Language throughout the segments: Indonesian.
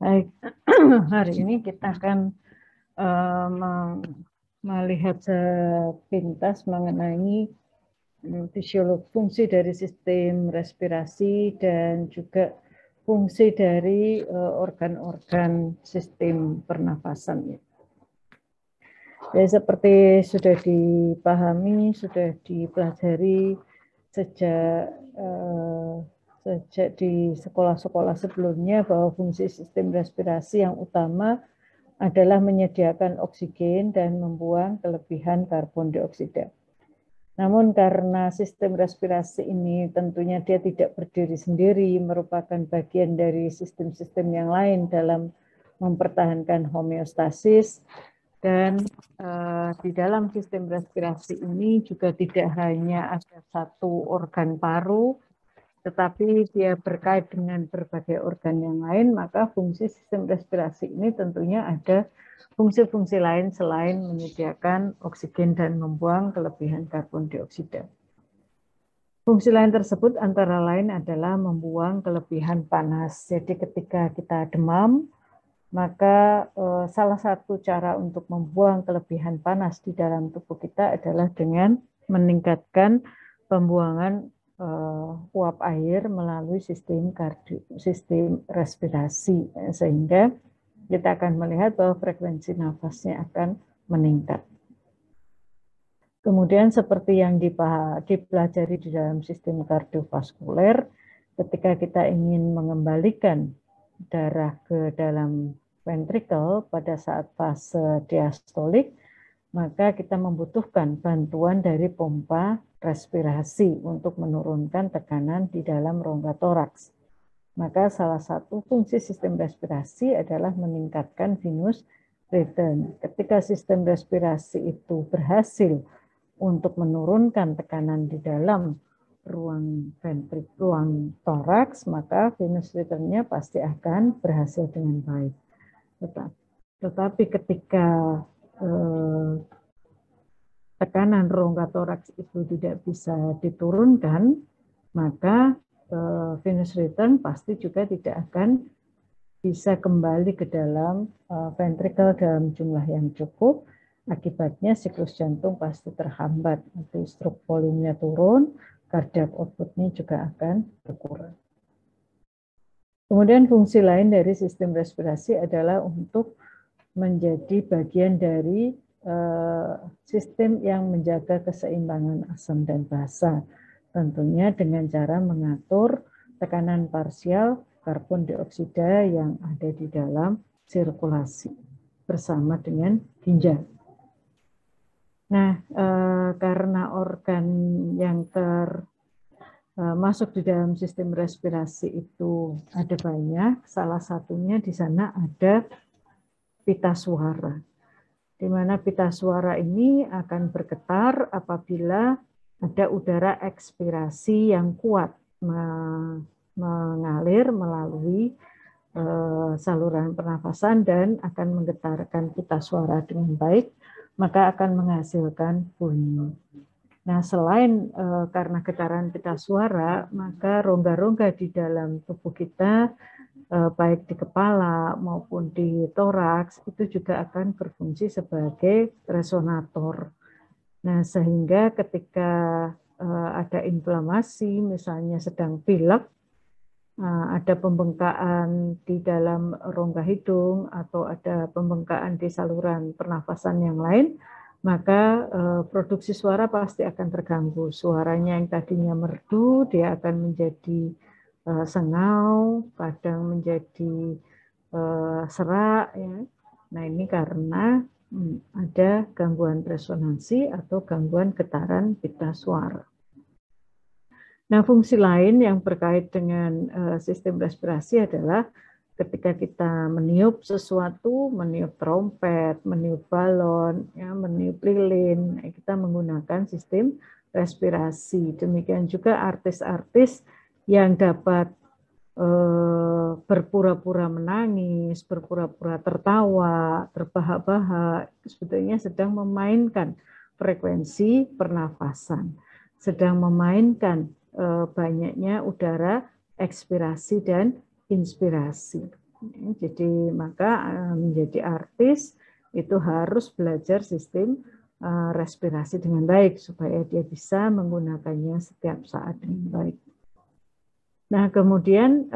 Baik, hari ini kita akan melihat sepintas mengenai fungsi dari sistem respirasi dan juga fungsi dari organ-organ sistem pernafasan. Jadi seperti sudah dipahami, sudah dipelajari sejak di sekolah-sekolah sebelumnya bahwa fungsi sistem respirasi yang utama adalah menyediakan oksigen dan membuang kelebihan karbon dioksida. Namun karena sistem respirasi ini tentunya dia tidak berdiri sendiri, merupakan bagian dari sistem-sistem yang lain dalam mempertahankan homeostasis, dan di dalam sistem respirasi ini juga tidak hanya ada satu organ paru, tetapi dia berkait dengan berbagai organ yang lain, maka fungsi sistem respirasi ini tentunya ada fungsi-fungsi lain selain menyediakan oksigen dan membuang kelebihan karbon dioksida. Fungsi lain tersebut antara lain adalah membuang kelebihan panas. Jadi ketika kita demam, maka salah satu cara untuk membuang kelebihan panas di dalam tubuh kita adalah dengan meningkatkan pembuangan uap air melalui sistem respirasi, sehingga kita akan melihat bahwa frekuensi nafasnya akan meningkat. Kemudian seperti yang dipelajari di dalam sistem kardiovaskuler, ketika kita ingin mengembalikan darah ke dalam ventrikel pada saat fase diastolik, maka kita membutuhkan bantuan dari pompa respirasi untuk menurunkan tekanan di dalam rongga toraks. Maka salah satu fungsi sistem respirasi adalah meningkatkan venous rhythm. Ketika sistem respirasi itu berhasil untuk menurunkan tekanan di dalam ruang toraks, maka venous rhythm-nya pasti akan berhasil dengan baik. Tetapi ketika tekanan rongga toraks itu tidak bisa diturunkan, maka venous rhythm pasti juga tidak akan bisa kembali ke dalam ventricle dalam jumlah yang cukup. Akibatnya siklus jantung pasti terhambat, nanti stroke volume-nya turun, cardiac output-nya juga akan berkurang. Kemudian fungsi lain dari sistem respirasi adalah untuk menjadi bagian dari sistem yang menjaga keseimbangan asam dan basa, tentunya dengan cara mengatur tekanan parsial karbon dioksida yang ada di dalam sirkulasi bersama dengan ginjal. Nah, karena organ yang masuk di dalam sistem respirasi itu ada banyak, salah satunya di sana ada pita suara, di mana pita suara ini akan bergetar apabila ada udara ekspirasi yang kuat mengalir melalui saluran pernafasan dan akan menggetarkan pita suara dengan baik, maka akan menghasilkan bunyi. Nah, selain karena getaran pita suara, maka rongga-rongga di dalam tubuh kita, baik di kepala maupun di toraks, itu juga akan berfungsi sebagai resonator. Nah, sehingga ketika ada inflamasi, misalnya sedang pilek, ada pembengkakan di dalam rongga hidung atau ada pembengkakan di saluran pernafasan yang lain, maka produksi suara pasti akan terganggu. Suaranya yang tadinya merdu, dia akan menjadi sengau, kadang menjadi serak. Ya. Nah, ini karena ada gangguan resonansi atau gangguan getaran pita suara. Nah, fungsi lain yang berkait dengan sistem respirasi adalah ketika kita meniup sesuatu, meniup trompet, meniup balon, ya, meniup lilin, kita menggunakan sistem respirasi. Demikian juga artis-artis yang dapat berpura-pura menangis, berpura-pura tertawa, terbahak-bahak, sebetulnya sedang memainkan frekuensi pernafasan, sedang memainkan banyaknya udara ekspirasi dan inspirasi. Jadi maka menjadi artis itu harus belajar sistem respirasi dengan baik supaya dia bisa menggunakannya setiap saat dengan baik. Nah, kemudian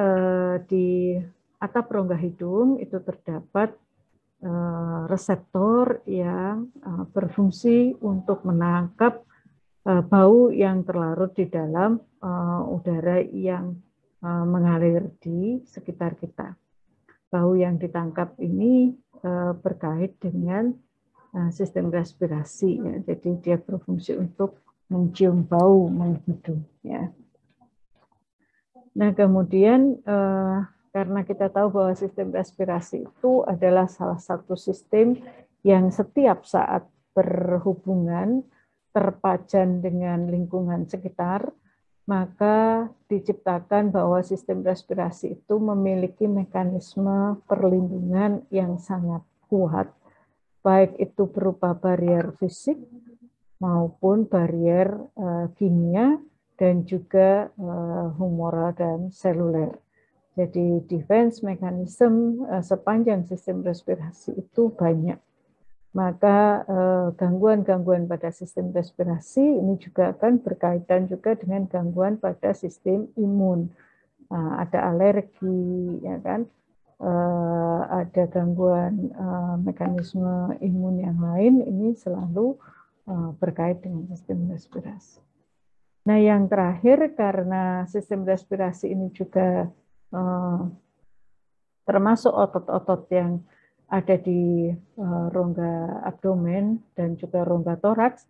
di atap rongga hidung itu terdapat reseptor yang berfungsi untuk menangkap bau yang terlarut di dalam udara yang mengalir di sekitar kita. Bau yang ditangkap ini berkait dengan sistem respirasi, ya. Jadi dia berfungsi untuk mencium bau menghidung, ya. Nah, kemudian karena kita tahu bahwa sistem respirasi itu adalah salah satu sistem yang setiap saat berhubungan terpajan dengan lingkungan sekitar, maka diciptakan bahwa sistem respirasi itu memiliki mekanisme perlindungan yang sangat kuat, baik itu berupa barier fisik maupun barier kimia dan juga humoral dan seluler. Jadi defense mechanism sepanjang sistem respirasi itu banyak. Maka gangguan-gangguan pada sistem respirasi ini juga akan berkaitan juga dengan gangguan pada sistem imun. Ada alergi, ya kan? Ada gangguan mekanisme imun yang lain, ini selalu berkait dengan sistem respirasi. Nah, yang terakhir, karena sistem respirasi ini juga termasuk otot-otot yang ada di rongga abdomen dan juga rongga toraks,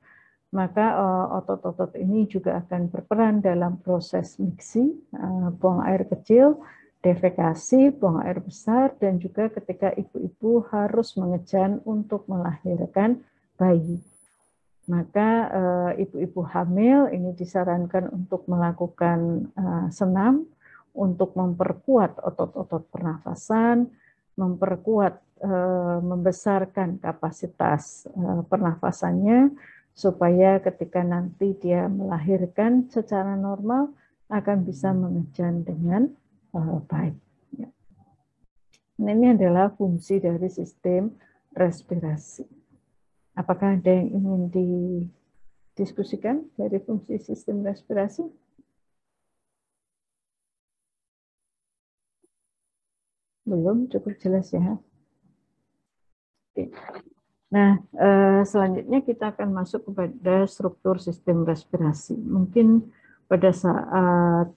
maka otot-otot ini juga akan berperan dalam proses miksi, buang air kecil, defekasi, buang air besar, dan juga ketika ibu-ibu harus mengejan untuk melahirkan bayi. Maka ibu-ibu hamil ini disarankan untuk melakukan senam untuk memperkuat otot-otot pernafasan, memperkuat, membesarkan kapasitas pernafasannya, supaya ketika nanti dia melahirkan secara normal akan bisa mengejan dengan baik. Nah, ini adalah fungsi dari sistem respirasi. Apakah ada yang ingin didiskusikan dari fungsi sistem respirasi? Belum, cukup jelas ya. Oke. Nah, selanjutnya kita akan masuk kepada struktur sistem respirasi. Mungkin pada saat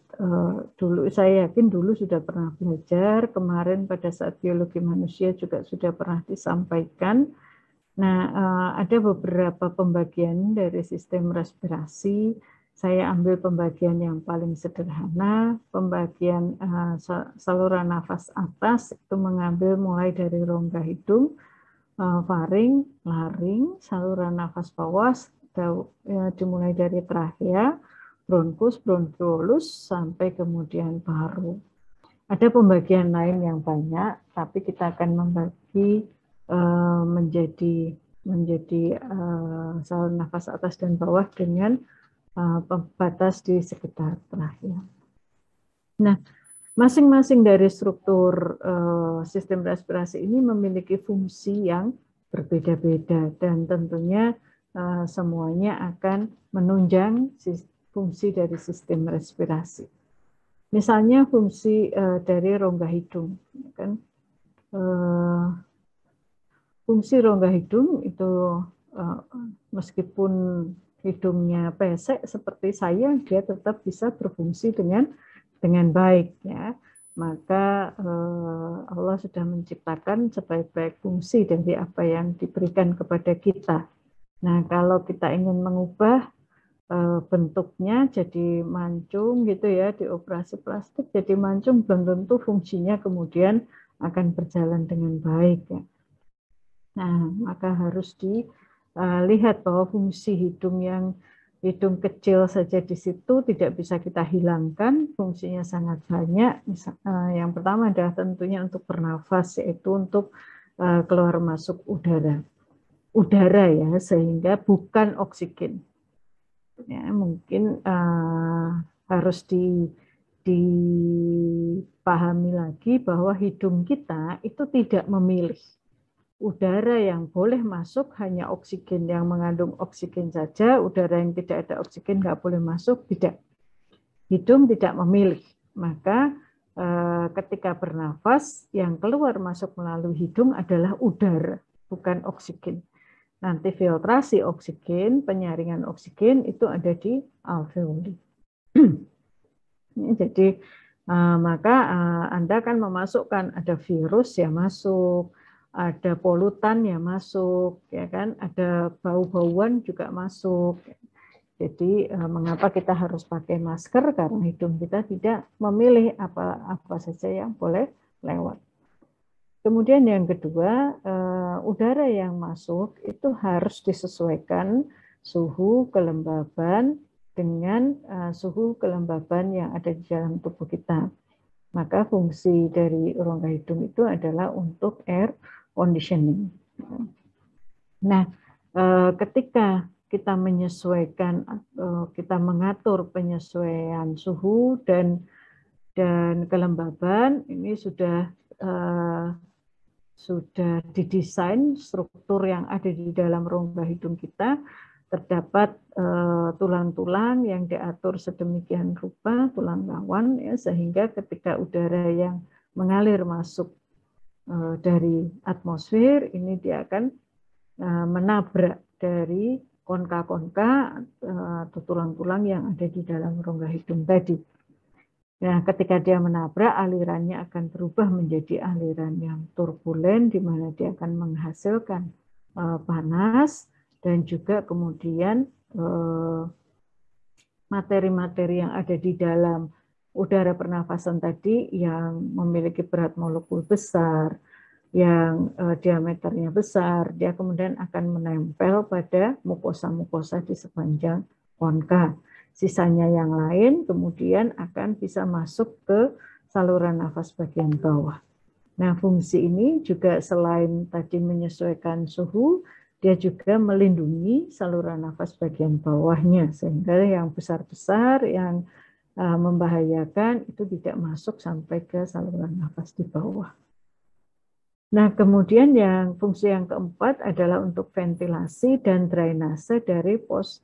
dulu, saya yakin dulu sudah pernah belajar, kemarin pada saat biologi manusia juga sudah pernah disampaikan. Nah, ada beberapa pembagian dari sistem respirasi. Saya ambil pembagian yang paling sederhana, pembagian saluran nafas atas itu mengambil mulai dari rongga hidung, faring, laring, saluran nafas bawah dimulai dari trachea, bronkus, bronkiolus, sampai kemudian paru. Ada pembagian lain yang banyak, tapi kita akan membagi menjadi saluran nafas atas dan bawah dengan pembatas di sekitar trachea. Nah, masing-masing dari struktur sistem respirasi ini memiliki fungsi yang berbeda-beda dan tentunya semuanya akan menunjang fungsi dari sistem respirasi. Misalnya fungsi dari rongga hidung, kan? Fungsi rongga hidung itu meskipun hidungnya pesek seperti saya, dia tetap bisa berfungsi dengan baik, ya. Maka Allah sudah menciptakan sebaik-baik fungsi dari apa yang diberikan kepada kita. Nah, kalau kita ingin mengubah bentuknya jadi mancung gitu ya, di operasi plastik jadi mancung, belum tentu fungsinya kemudian akan berjalan dengan baik, ya. Nah, maka harus dilihat bahwa fungsi hidung kecil saja di situ tidak bisa kita hilangkan, fungsinya sangat banyak. Yang pertama adalah tentunya untuk bernafas, yaitu untuk keluar masuk udara ya, sehingga bukan oksigen. Ya, mungkin harus dipahami lagi bahwa hidung kita itu tidak memilih. Udara yang boleh masuk hanya oksigen yang mengandung oksigen saja, udara yang tidak ada oksigen nggak boleh masuk, tidak. Hidung tidak memilih. Maka ketika bernafas, yang keluar masuk melalui hidung adalah udara, bukan oksigen. Nanti filtrasi oksigen, penyaringan oksigen itu ada di alveoli. Jadi maka Anda kan memasukkan ada virus ya masuk, ada polutan ya masuk, ya kan, ada bau-bauan juga masuk. Jadi mengapa kita harus pakai masker? Karena hidung kita tidak memilih apa saja yang boleh lewat. Kemudian yang kedua, udara yang masuk itu harus disesuaikan suhu kelembaban dengan suhu kelembaban yang ada di dalam tubuh kita. Maka fungsi dari rongga hidung itu adalah untuk air conditioning. Nah, ketika kita menyesuaikan, kita mengatur penyesuaian suhu dan kelembaban, ini sudah didesain struktur yang ada di dalam rongga hidung kita. Terdapat tulang-tulang yang diatur sedemikian rupa, tulang rawan, ya, sehingga ketika udara yang mengalir masuk dari atmosfer, ini dia akan menabrak dari konka-konka atau tulang-tulang yang ada di dalam rongga hidung tadi. Nah, ketika dia menabrak, alirannya akan berubah menjadi aliran yang turbulen, di mana dia akan menghasilkan panas, dan juga kemudian materi-materi yang ada di dalam udara pernafasan tadi yang memiliki berat molekul besar, yang diameternya besar, dia kemudian akan menempel pada mukosa-mukosa di sepanjang konka. Sisanya yang lain kemudian akan bisa masuk ke saluran nafas bagian bawah. Nah, fungsi ini juga selain tadi menyesuaikan suhu, dia juga melindungi saluran nafas bagian bawahnya, sehingga yang besar-besar, yang membahayakan itu tidak masuk sampai ke saluran nafas di bawah. Nah, kemudian fungsi yang keempat adalah untuk ventilasi dan drainase dari pos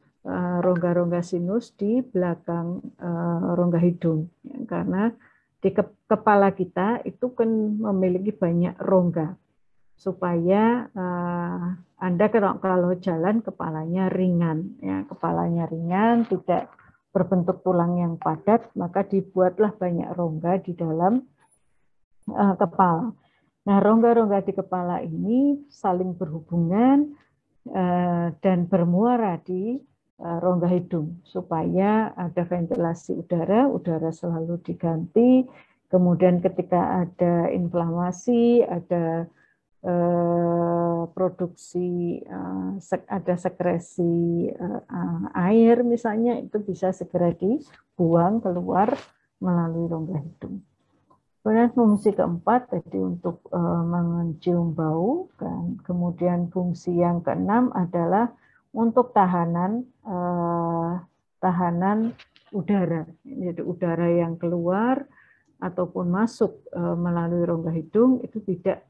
rongga-rongga sinus di belakang rongga hidung. Ya, karena di kepala kita itu kan memiliki banyak rongga, supaya Anda kalau jalan kepalanya ringan, ya, kepalanya ringan, tidak berbentuk tulang yang padat, maka dibuatlah banyak rongga di dalam kepala. Nah, rongga-rongga di kepala ini saling berhubungan dan bermuara di rongga hidung, supaya ada ventilasi udara selalu diganti. Kemudian ketika ada inflamasi, ada produksi, ada sekresi air misalnya, itu bisa segera dibuang keluar melalui rongga hidung. Kemudian fungsi keempat tadi untuk mencium bau, kan. Kemudian fungsi yang keenam adalah untuk tahanan udara. Jadi udara yang keluar ataupun masuk melalui rongga hidung itu tidak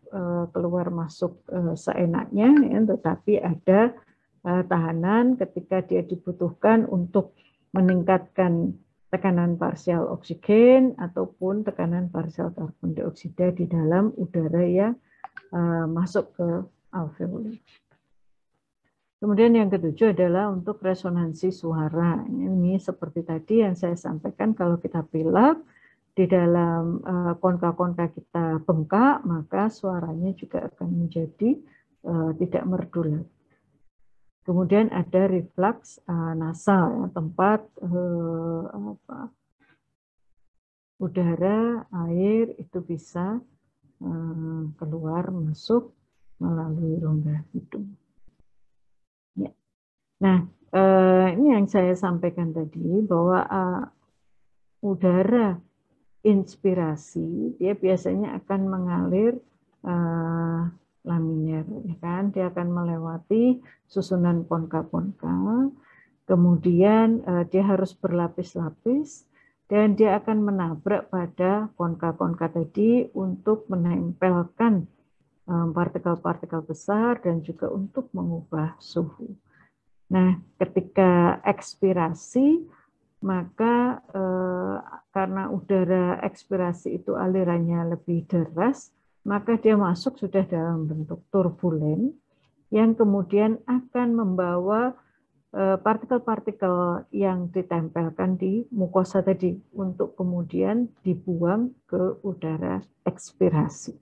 keluar masuk seenaknya, ya, tetapi ada tahanan ketika dia dibutuhkan untuk meningkatkan tekanan parsial oksigen ataupun tekanan parsial karbon dioksida di dalam udara yang masuk ke alveoli. Kemudian yang ketujuh adalah untuk resonansi suara. Ini seperti tadi yang saya sampaikan, kalau kita pilek di dalam konka-konka kita bengkak, maka suaranya juga akan menjadi tidak merdu. Kemudian ada reflux nasal, ya, tempat udara, air itu bisa keluar masuk melalui rongga hidung. Ya. Nah, ini yang saya sampaikan tadi, bahwa udara inspirasi dia biasanya akan mengalir laminer, ya kan? Dia akan melewati susunan konka-konka, kemudian dia harus berlapis-lapis, dan dia akan menabrak pada konka-konka tadi untuk menempelkan partikel-partikel besar dan juga untuk mengubah suhu. Nah, ketika ekspirasi, maka karena udara ekspirasi itu alirannya lebih deras, maka dia masuk sudah dalam bentuk turbulen yang kemudian akan membawa partikel-partikel yang ditempelkan di mukosa tadi untuk kemudian dibuang ke udara ekspirasi.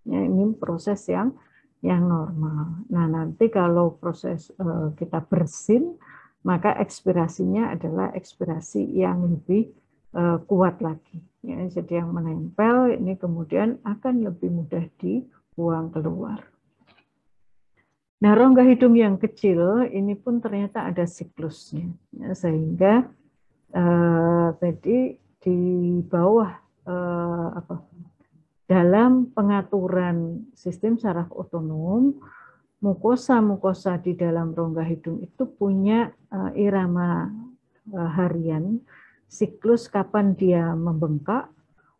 Ya, ini proses yang normal. Nah, nanti kalau proses kita bersin, maka ekspirasinya adalah ekspirasi yang lebih kuat lagi. Ya, jadi yang menempel ini kemudian akan lebih mudah dibuang keluar. Nah, rongga hidung yang kecil ini pun ternyata ada siklusnya, ya, sehingga tadi di bawah dalam pengaturan sistem saraf otonom, mukosa-mukosa di dalam rongga hidung itu punya irama harian, siklus kapan dia membengkak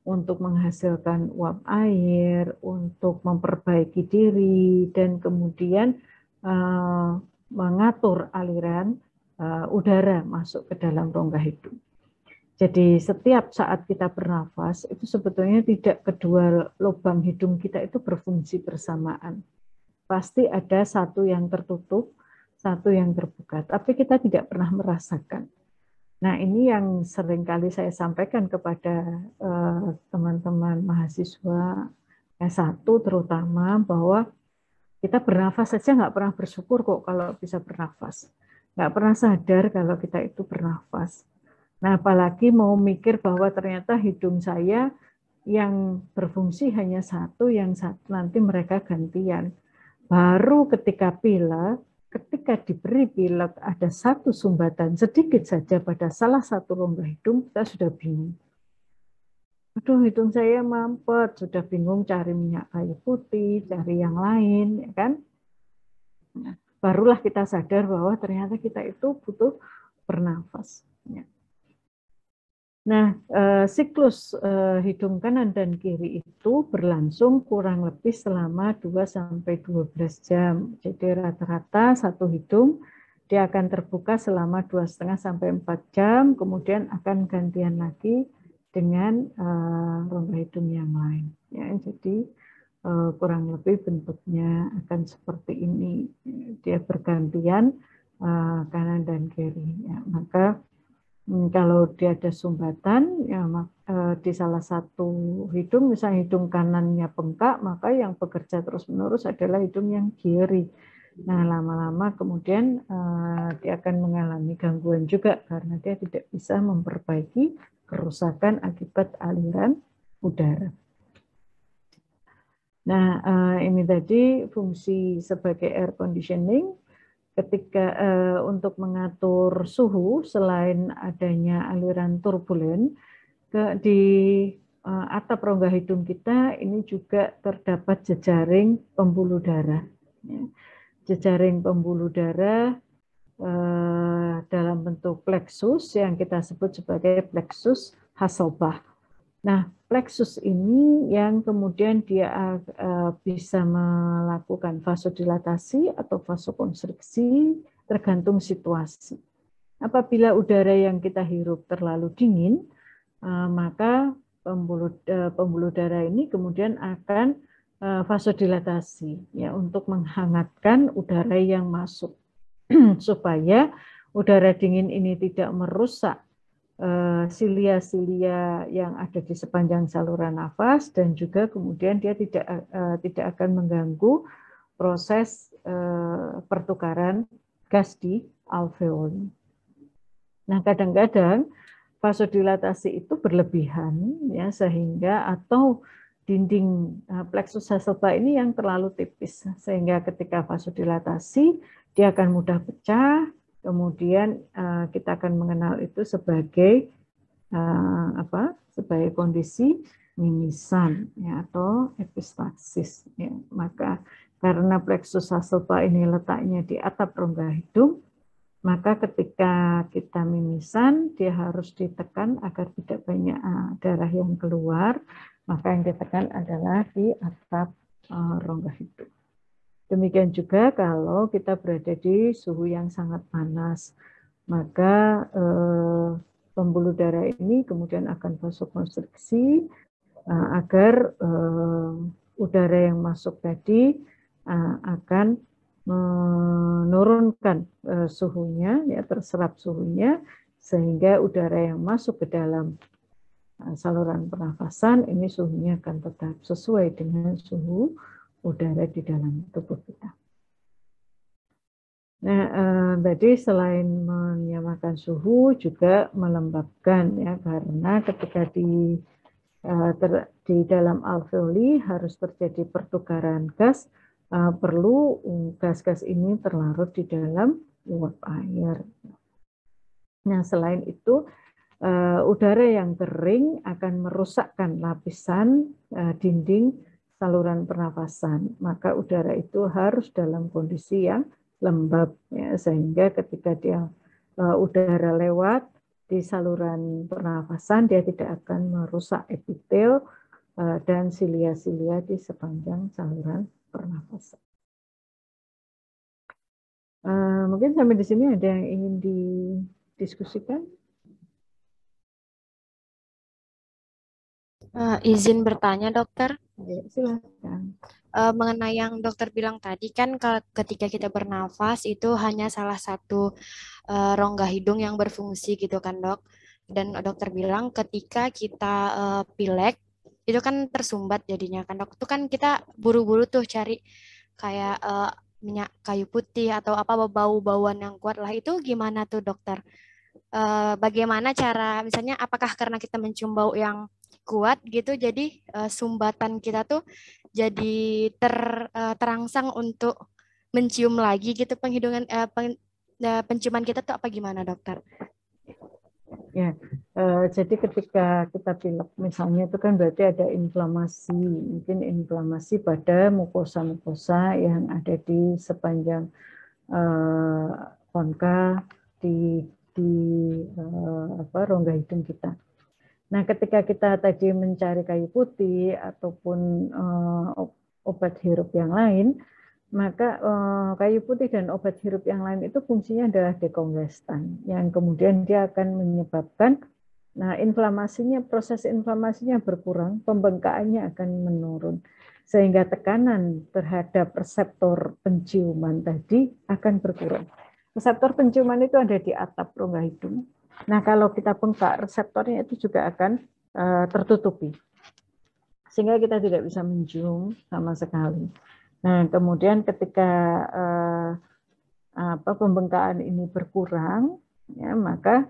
untuk menghasilkan uap air, untuk memperbaiki diri, dan kemudian mengatur aliran udara masuk ke dalam rongga hidung. Jadi setiap saat kita bernafas, itu sebetulnya tidak kedua lubang hidung kita itu berfungsi bersamaan. Pasti ada satu yang tertutup, satu yang terbuka, tapi kita tidak pernah merasakan. Nah, ini yang seringkali saya sampaikan kepada teman-teman mahasiswa S1 terutama, bahwa kita bernafas saja nggak pernah bersyukur kok kalau bisa bernafas. Nggak pernah sadar kalau kita itu bernafas. Nah, apalagi mau mikir bahwa ternyata hidung saya yang berfungsi hanya satu, yang satu nanti mereka gantian. Baru ketika pilek, ketika diberi pilek ada satu sumbatan sedikit saja pada salah satu rongga hidung, kita sudah bingung. Aduh, hidung saya mampet, sudah bingung cari minyak kayu putih, cari yang lain, ya kan? Nah, barulah kita sadar bahwa ternyata kita itu butuh bernafas. Ya. Nah, siklus hidung kanan dan kiri itu berlangsung kurang lebih selama 2-12 jam. Jadi rata-rata satu hidung dia akan terbuka selama 2,5-4 jam, kemudian akan gantian lagi dengan rongga hidung yang lain. Ya, jadi kurang lebih bentuknya akan seperti ini. Dia bergantian kanan dan kiri. Ya, maka kalau dia ada sumbatan, ya, di salah satu hidung, misalnya hidung kanannya bengkak, maka yang bekerja terus-menerus adalah hidung yang kiri. Nah, lama-lama kemudian dia akan mengalami gangguan juga karena dia tidak bisa memperbaiki kerusakan akibat aliran udara. Nah, ini tadi fungsi sebagai air conditioning. Ketika untuk mengatur suhu, selain adanya aliran turbulen, di atap rongga hidung kita ini juga terdapat jejaring pembuluh darah. Jejaring pembuluh darah dalam bentuk plexus yang kita sebut sebagai plexus Hasselbalch. Nah, plexus ini yang kemudian dia bisa melakukan vasodilatasi atau vasokonstriksi tergantung situasi. Apabila udara yang kita hirup terlalu dingin, maka pembuluh darah ini kemudian akan vasodilatasi ya untuk menghangatkan udara yang masuk supaya udara dingin ini tidak merusak silia-silia yang ada di sepanjang saluran nafas, dan juga kemudian dia tidak akan mengganggu proses pertukaran gas di alveoli. Nah, kadang-kadang vasodilatasi itu berlebihan ya, sehingga atau dinding plexus Hasselbalch ini yang terlalu tipis, sehingga ketika vasodilatasi dia akan mudah pecah. Kemudian kita akan mengenal itu sebagai sebagai kondisi mimisan ya, atau epistaxis. Ya. Maka karena plexus Hasselbalch ini letaknya di atap rongga hidung, Maka ketika kita mimisan, dia harus ditekan agar tidak banyak darah yang keluar. Maka yang ditekan adalah di atap rongga hidung. Demikian juga kalau kita berada di suhu yang sangat panas, maka pembuluh darah ini kemudian akan vasokonstriksi agar udara yang masuk tadi akan menurunkan suhunya, ya, terserap suhunya, sehingga udara yang masuk ke dalam saluran pernafasan ini suhunya akan tetap sesuai dengan suhu udara di dalam tubuh kita. Nah, tadi selain menyamakan suhu juga melembabkan, ya, karena ketika di dalam alveoli harus terjadi pertukaran gas, perlu gas-gas ini terlarut di dalam uap air. Nah, selain itu, udara yang kering akan merusakkan lapisan dinding saluran pernafasan. Maka udara itu harus dalam kondisi yang lembab, ya, sehingga ketika dia udara lewat di saluran pernafasan, dia tidak akan merusak epitel dan silia-silia di sepanjang saluran pernafasan. Mungkin sampai di sini ada yang ingin didiskusikan? Izin bertanya, dokter. Ya, silakan. Mengenai yang dokter bilang tadi kan ketika kita bernafas itu hanya salah satu rongga hidung yang berfungsi gitu kan, dok. Dan dokter bilang ketika kita pilek itu kan tersumbat jadinya kan, dok. Itu kan kita buru-buru tuh cari kayak minyak kayu putih atau apa bau-bauan yang kuat lah. Itu gimana tuh, dokter? Bagaimana cara misalnya apakah karena kita mencium bau yang kuat gitu jadi sumbatan kita tuh jadi terangsang untuk mencium lagi gitu penciuman kita tuh apa gimana, dokter? Ya, jadi ketika kita pilek misalnya itu kan berarti ada inflamasi, mungkin inflamasi pada mukosa-mukosa yang ada di sepanjang konka di rongga hidung kita. Nah, ketika kita tadi mencari kayu putih ataupun obat hirup yang lain, maka kayu putih dan obat hirup yang lain itu fungsinya adalah dekongestan, yang kemudian dia akan menyebabkan, proses inflamasinya berkurang, pembengkakannya akan menurun, sehingga tekanan terhadap reseptor penciuman tadi akan berkurang. Reseptor penciuman itu ada di atap rongga hidung. Nah, kalau kita bengkak, reseptornya itu juga akan tertutupi, sehingga kita tidak bisa mencium sama sekali. Nah, kemudian ketika pembengkakan ini berkurang, ya, maka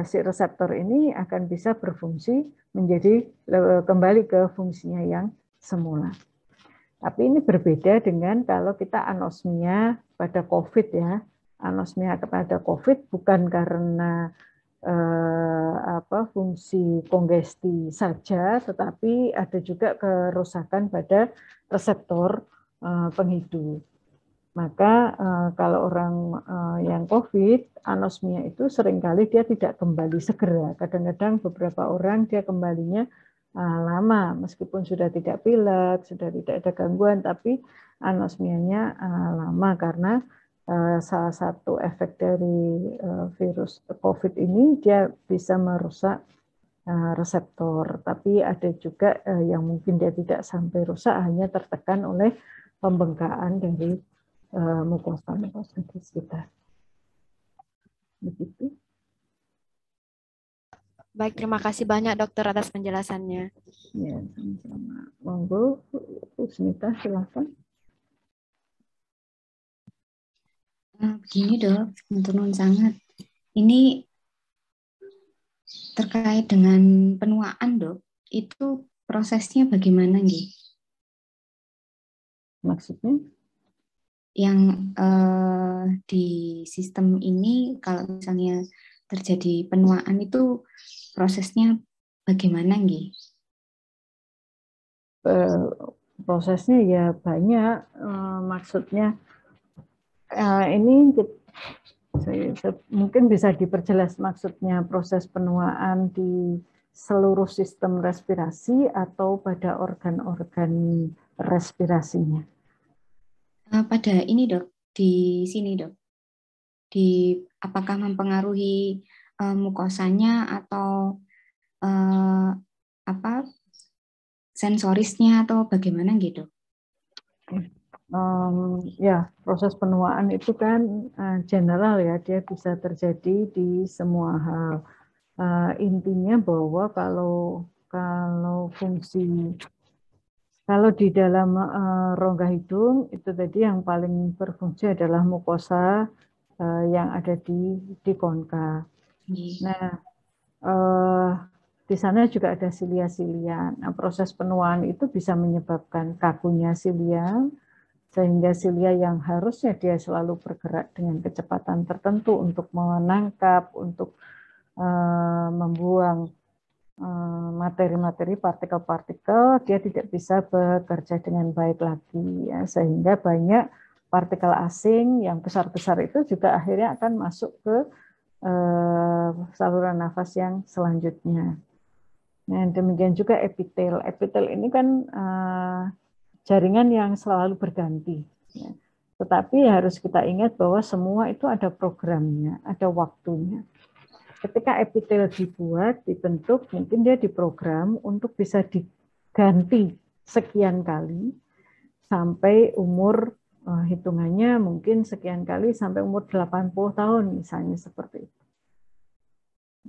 si reseptor ini akan bisa berfungsi menjadi kembali ke fungsinya yang semula. Tapi ini berbeda dengan kalau kita anosmia pada COVID, ya. Anosmia pada COVID bukan karena fungsi kongesti saja, tetapi ada juga kerusakan pada reseptor penghidup. Maka kalau orang yang COVID, anosmia itu seringkali dia tidak kembali segera. Kadang-kadang beberapa orang dia kembalinya lama, meskipun sudah tidak pilek, sudah tidak ada gangguan, tapi anosmianya lama karena salah satu efek dari virus COVID ini dia bisa merusak reseptor. Tapi ada juga yang mungkin dia tidak sampai rusak, hanya tertekan oleh pembengkakan dari mukosa-mukosa di sekitar. Begitu. Baik, terima kasih banyak dokter atas penjelasannya. Ya, sama-sama. Monggo, Bu Smita, silakan. Begini dok, nuntun sangat. Ini terkait dengan penuaan dok, itu prosesnya bagaimana nih? Maksudnya? Yang di sistem ini kalau misalnya terjadi penuaan itu prosesnya bagaimana nih? Prosesnya ya banyak, maksudnya ini Mungkin bisa diperjelas maksudnya proses penuaan di seluruh sistem respirasi atau pada organ-organ respirasinya. Pada ini dok, di sini dok, apakah mempengaruhi mukosanya atau sensorisnya atau bagaimana gitu? Ya, proses penuaan itu kan general ya, dia bisa terjadi di semua hal. Intinya bahwa kalau di dalam rongga hidung itu tadi yang paling berfungsi adalah mukosa yang ada di konka. Nah, di sana juga ada silia-silia. Nah, proses penuaan itu bisa menyebabkan kakunya silia, sehingga silia yang harusnya dia selalu bergerak dengan kecepatan tertentu untuk menangkap, untuk membuang materi-materi, partikel-partikel, dia tidak bisa bekerja dengan baik lagi, ya, sehingga banyak partikel asing yang besar-besar itu juga akhirnya akan masuk ke saluran nafas yang selanjutnya. Nah, demikian juga epitel. Epitel ini kan jaringan yang selalu berganti. Ya. Tetapi harus kita ingat bahwa semua itu ada programnya, ada waktunya. Ketika epitel dibentuk, mungkin dia diprogram untuk bisa diganti sekian kali sampai umur hitungannya mungkin sekian kali sampai umur 80 tahun misalnya seperti itu.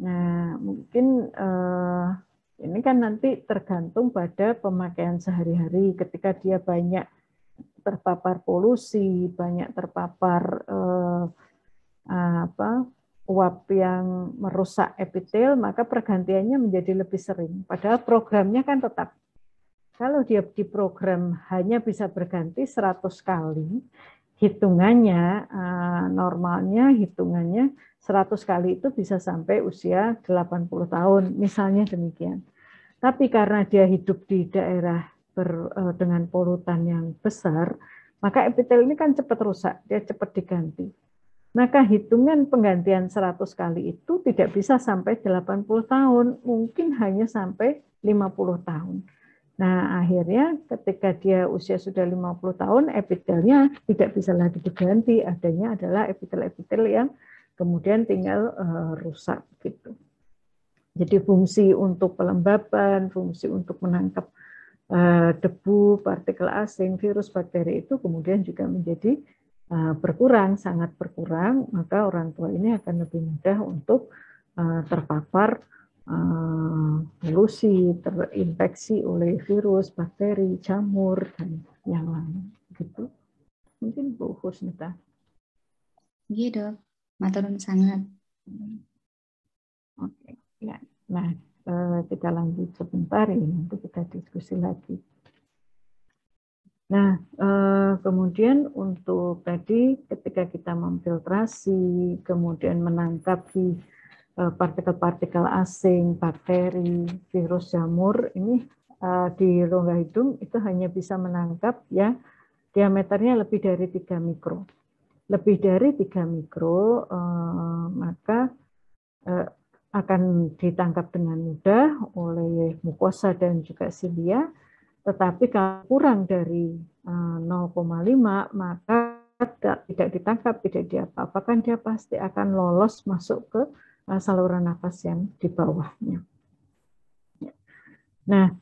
Nah, mungkin ini kan nanti tergantung pada pemakaian sehari-hari ketika dia banyak terpapar polusi, banyak terpapar uap yang merusak epitel, maka pergantiannya menjadi lebih sering. Padahal programnya kan tetap. Kalau dia diprogram hanya bisa berganti 100 kali, hitungannya normalnya hitungannya 100 kali itu bisa sampai usia 80 tahun, misalnya demikian. Tapi karena dia hidup di daerah dengan polutan yang besar, maka epitel ini kan cepat rusak, dia cepat diganti. Maka hitungan penggantian 100 kali itu tidak bisa sampai 80 tahun, mungkin hanya sampai 50 tahun. Nah, akhirnya ketika dia usia sudah 50 tahun, epitelnya tidak bisa lagi diganti, adanya adalah epitel-epitel yang kemudian tinggal rusak gitu. Jadi fungsi untuk pelembaban, fungsi untuk menangkap debu, partikel asing, virus, bakteri itu kemudian juga menjadi berkurang, sangat berkurang, maka orang tua ini akan lebih mudah untuk terpapar polusi, terinfeksi oleh virus, bakteri, jamur, dan yang lain. Gitu. Mungkin Bu Husnita. Iya dok, maturun sangat. Oke, ya. Nah, kita lanjut sebentar ya, nanti kita diskusi lagi. Nah, kemudian untuk tadi ketika kita memfiltrasi, kemudian menangkap di partikel-partikel asing, bakteri, virus, jamur, ini di rongga hidung itu hanya bisa menangkap ya diameternya lebih dari 3 mikro. Lebih dari 3 mikro, maka akan ditangkap dengan mudah oleh mukosa dan juga silia. Tetapi kalau kurang dari 0,5 maka tidak ditangkap, tidak diapa-apakan, dia pasti akan lolos masuk ke saluran nafas yang di bawahnya. Nah,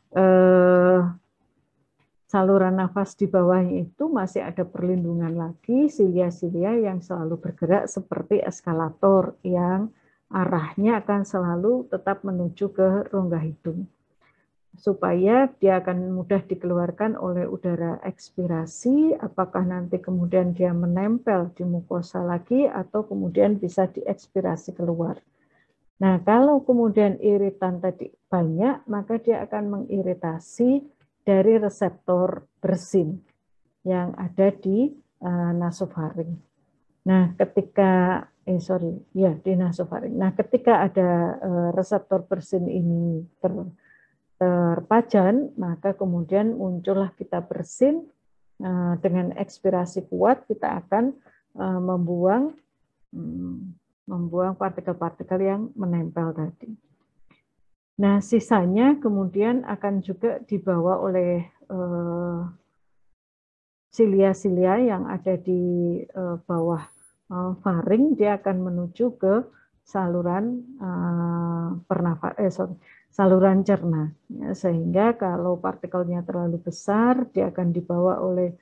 saluran nafas di bawahnya itu masih ada perlindungan lagi, silia-silia yang selalu bergerak seperti eskalator yang arahnya akan selalu tetap menuju ke rongga hidung, supaya dia akan mudah dikeluarkan oleh udara ekspirasi, apakah nanti kemudian dia menempel di mukosa lagi atau kemudian bisa diekspirasi keluar. Nah, kalau kemudian iritan tadi banyak, maka dia akan mengiritasi dari reseptor bersin yang ada di nasofaring. Nah, ketika di nasofaring. Nah, ketika ada reseptor bersin ini terpajan, maka kemudian muncullah kita bersin dengan ekspirasi kuat, kita akan membuang membuang partikel-partikel yang menempel tadi. Nah, sisanya kemudian akan juga dibawa oleh silia-silia yang ada di bawah faring, dia akan menuju ke saluran saluran cerna. Ya, sehingga kalau partikelnya terlalu besar, dia akan dibawa oleh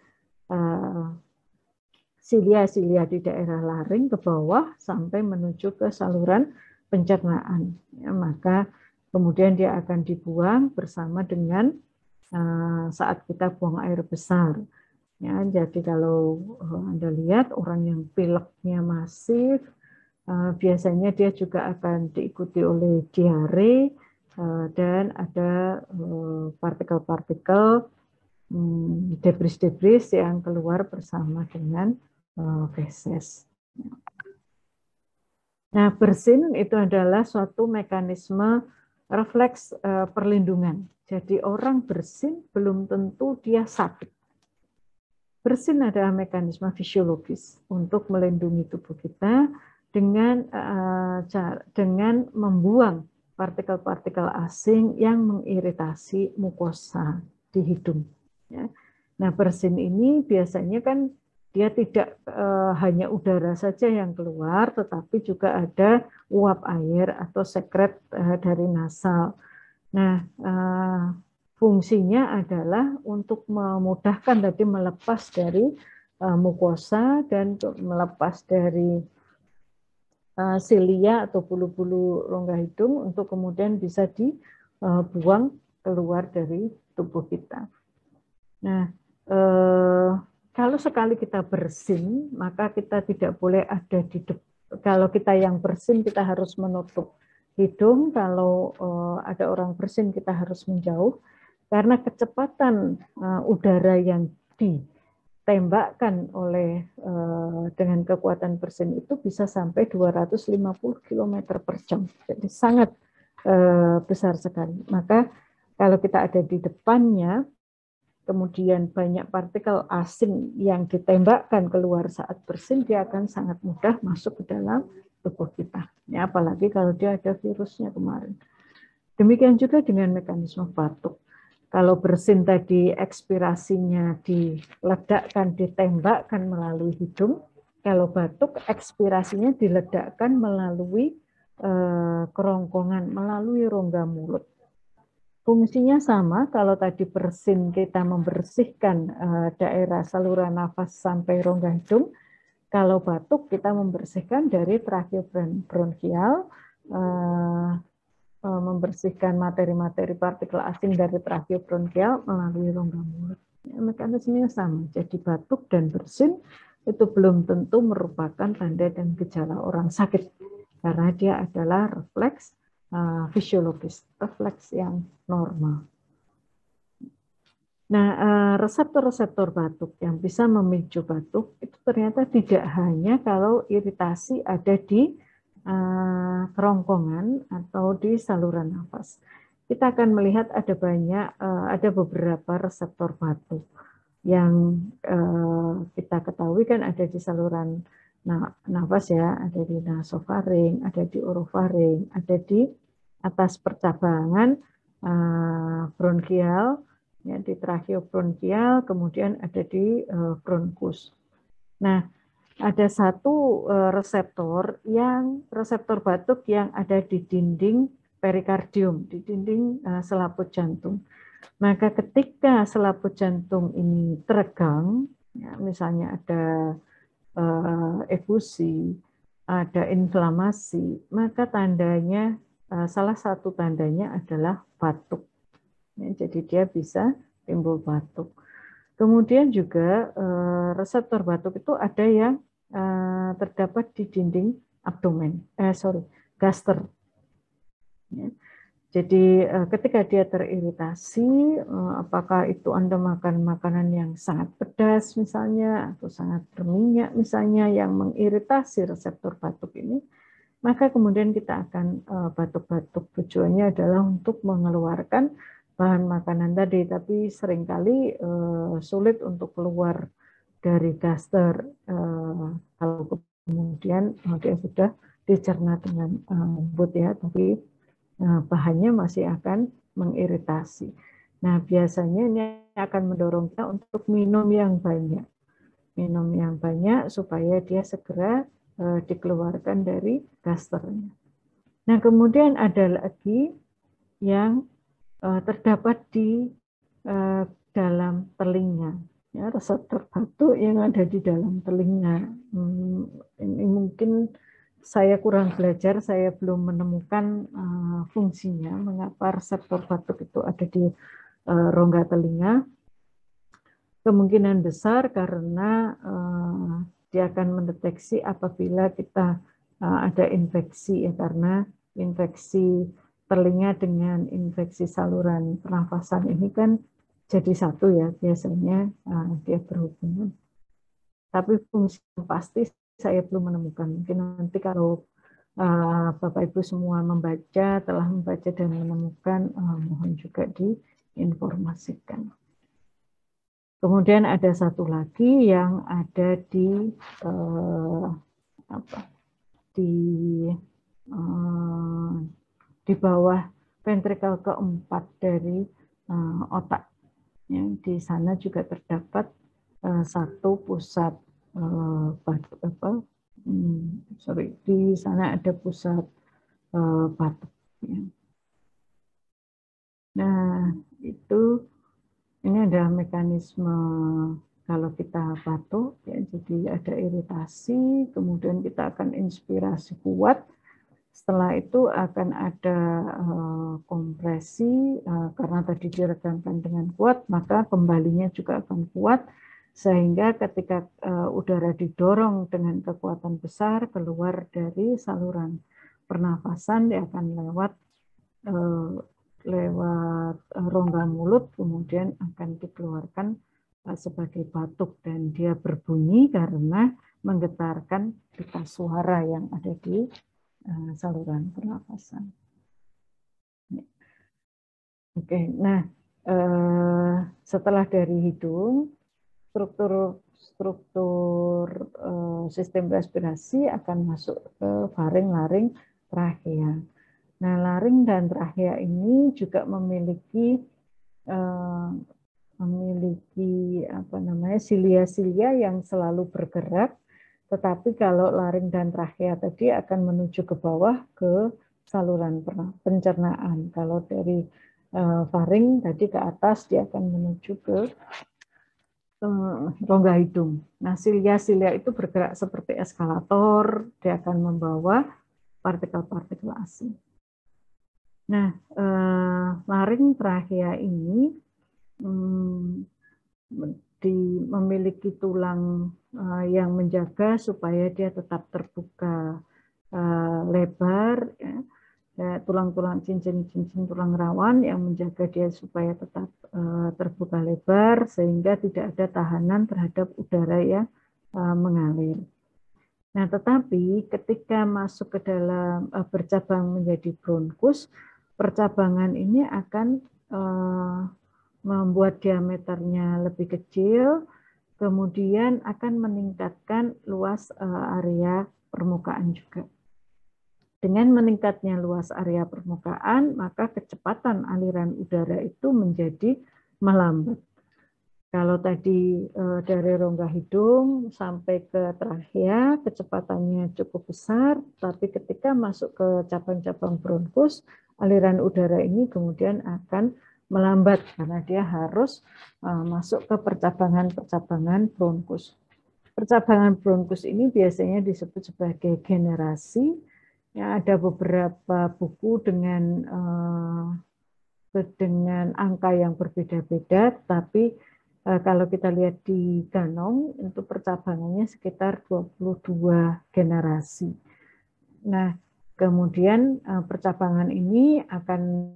silia-silia di daerah laring ke bawah sampai menuju ke saluran pencernaan. Ya, maka kemudian dia akan dibuang bersama dengan saat kita buang air besar. Ya, jadi kalau Anda lihat orang yang pileknya masif, biasanya dia juga akan diikuti oleh diare dan ada partikel-partikel debris-debris yang keluar bersama dengan feses. Nah, bersin itu adalah suatu mekanisme refleks perlindungan. Jadi orang bersin belum tentu dia sakit. Bersin adalah mekanisme fisiologis untuk melindungi tubuh kita dengan membuang partikel-partikel asing yang mengiritasi mukosa di hidung. Ya. Nah, bersin ini biasanya kan dia tidak hanya udara saja yang keluar, tetapi juga ada uap air atau sekret dari nasal. Nah, fungsinya adalah untuk memudahkan tadi melepas dari mukosa dan melepas dari silia atau bulu-bulu rongga hidung untuk kemudian bisa dibuang keluar dari tubuh kita. Nah, kalau sekali kita bersin, maka kita tidak boleh ada di depan. Kalau kita yang bersin, kita harus menutup hidung. Kalau ada orang bersin, kita harus menjauh. Karena kecepatan udara yang ditembakkan oleh dengan kekuatan bersin itu bisa sampai 250 km per jam. Jadi sangat besar sekali. Maka kalau kita ada di depannya, kemudian banyak partikel asing yang ditembakkan keluar saat bersin, dia akan sangat mudah masuk ke dalam tubuh kita. Ya, apalagi kalau dia ada virusnya kemarin. Demikian juga dengan mekanisme batuk. Kalau bersin tadi ekspirasinya diledakkan, ditembakkan melalui hidung. Kalau batuk ekspirasinya diledakkan melalui kerongkongan, melalui rongga mulut. Fungsinya sama, kalau tadi bersin kita membersihkan daerah saluran nafas sampai rongga hidung, kalau batuk kita membersihkan dari tracheobronchial, membersihkan materi-materi partikel asing dari tracheobronchial melalui rongga mulut. Ya, mekanismenya sama, jadi batuk dan bersin itu belum tentu merupakan tanda dan gejala orang sakit, karena dia adalah refleks fisiologis, refleks yang normal. Nah, reseptor-reseptor batuk yang bisa memicu batuk itu ternyata tidak hanya kalau iritasi ada di kerongkongan atau di saluran nafas. Kita akan melihat ada beberapa reseptor batuk yang kita ketahui kan ada di saluran nafas ya, ada di nasofaring, ada di orofaring, ada di atas percabangan bronkial, ya, di tracheobronchial, kemudian ada di bronkus. Nah, ada satu reseptor batuk yang ada di dinding perikardium, di dinding selaput jantung. Maka ketika selaput jantung ini teregang, ya, misalnya ada efusi, ada inflamasi, maka tandanya salah satu tandanya adalah batuk. Ya, jadi dia bisa timbul batuk. Kemudian juga reseptor batuk itu ada yang terdapat di dinding abdomen, gaster. Ya. Jadi ketika dia teriritasi, apakah itu Anda makan makanan yang sangat pedas misalnya, atau sangat berminyak misalnya, yang mengiritasi reseptor batuk ini, maka kemudian kita akan batuk-batuk. Tujuannya adalah untuk mengeluarkan bahan makanan tadi, tapi seringkali sulit untuk keluar dari gaster kalau kemudian dia sudah dicerna dengan lembut ya, tapi bahannya masih akan mengiritasi. Nah, biasanya ini akan mendorong kita untuk minum yang banyak. Minum yang banyak supaya dia segera dikeluarkan dari gasternya. Nah, kemudian ada lagi yang terdapat di dalam telinga. Ya, reseptor batuk yang ada di dalam telinga. Ini mungkin saya kurang belajar, saya belum menemukan fungsinya, mengapa reseptor batuk itu ada di rongga telinga. Kemungkinan besar karena dia akan mendeteksi apabila kita ada infeksi, ya, karena infeksi telinga dengan infeksi saluran pernafasan ini kan jadi satu ya, biasanya dia berhubungan. Tapi fungsi yang pasti saya belum menemukan. Mungkin nanti kalau Bapak Ibu semua telah membaca dan menemukan, mohon juga diinformasikan. Kemudian ada satu lagi yang ada di bawah ventrikel keempat dari otak. Ya, di sana juga terdapat satu pusat di sana ada pusat batuk. Ya. Nah, ini adalah mekanisme kalau kita batuk, ya, jadi ada iritasi, kemudian kita akan inspirasi kuat. Setelah itu akan ada kompresi, karena tadi diregangkan dengan kuat, maka kembalinya juga akan kuat, sehingga ketika udara didorong dengan kekuatan besar keluar dari saluran pernafasan, dia akan lewat rongga mulut, kemudian akan dikeluarkan sebagai batuk, dan dia berbunyi karena menggetarkan pita suara yang ada di saluran pernafasan. Oke, nah setelah dari hidung, struktur sistem respirasi akan masuk ke faring, laring, trachea. Nah, laring dan trachea ini juga memiliki silia-silia yang selalu bergerak. Tetapi kalau laring dan trachea tadi akan menuju ke bawah ke saluran pencernaan. Kalau dari faring tadi ke atas, dia akan menuju ke rongga hidung. Nah, silia-silia itu bergerak seperti eskalator, dia akan membawa partikel-partikel asing. Nah, laring trachea ini memiliki tulang yang menjaga supaya dia tetap terbuka lebar, ya. Tulang-tulang cincin-cincin tulang rawan yang menjaga dia supaya tetap terbuka lebar, sehingga tidak ada tahanan terhadap udara yang mengalir. Nah, tetapi ketika masuk ke dalam bercabang menjadi bronkus, percabangan ini akan membuat diameternya lebih kecil, kemudian akan meningkatkan luas area permukaan juga. Dengan meningkatnya luas area permukaan, maka kecepatan aliran udara itu menjadi melambat. Kalau tadi dari rongga hidung sampai ke trachea, kecepatannya cukup besar, tapi ketika masuk ke cabang-cabang bronkus, aliran udara ini kemudian akan melambat karena dia harus masuk ke percabangan-percabangan bronkus. Percabangan bronkus ini biasanya disebut sebagai generasi. Ya, ada beberapa buku dengan angka yang berbeda-beda, tapi kalau kita lihat di Ganong, itu percabangannya sekitar 22 generasi. Nah, kemudian percabangan ini akan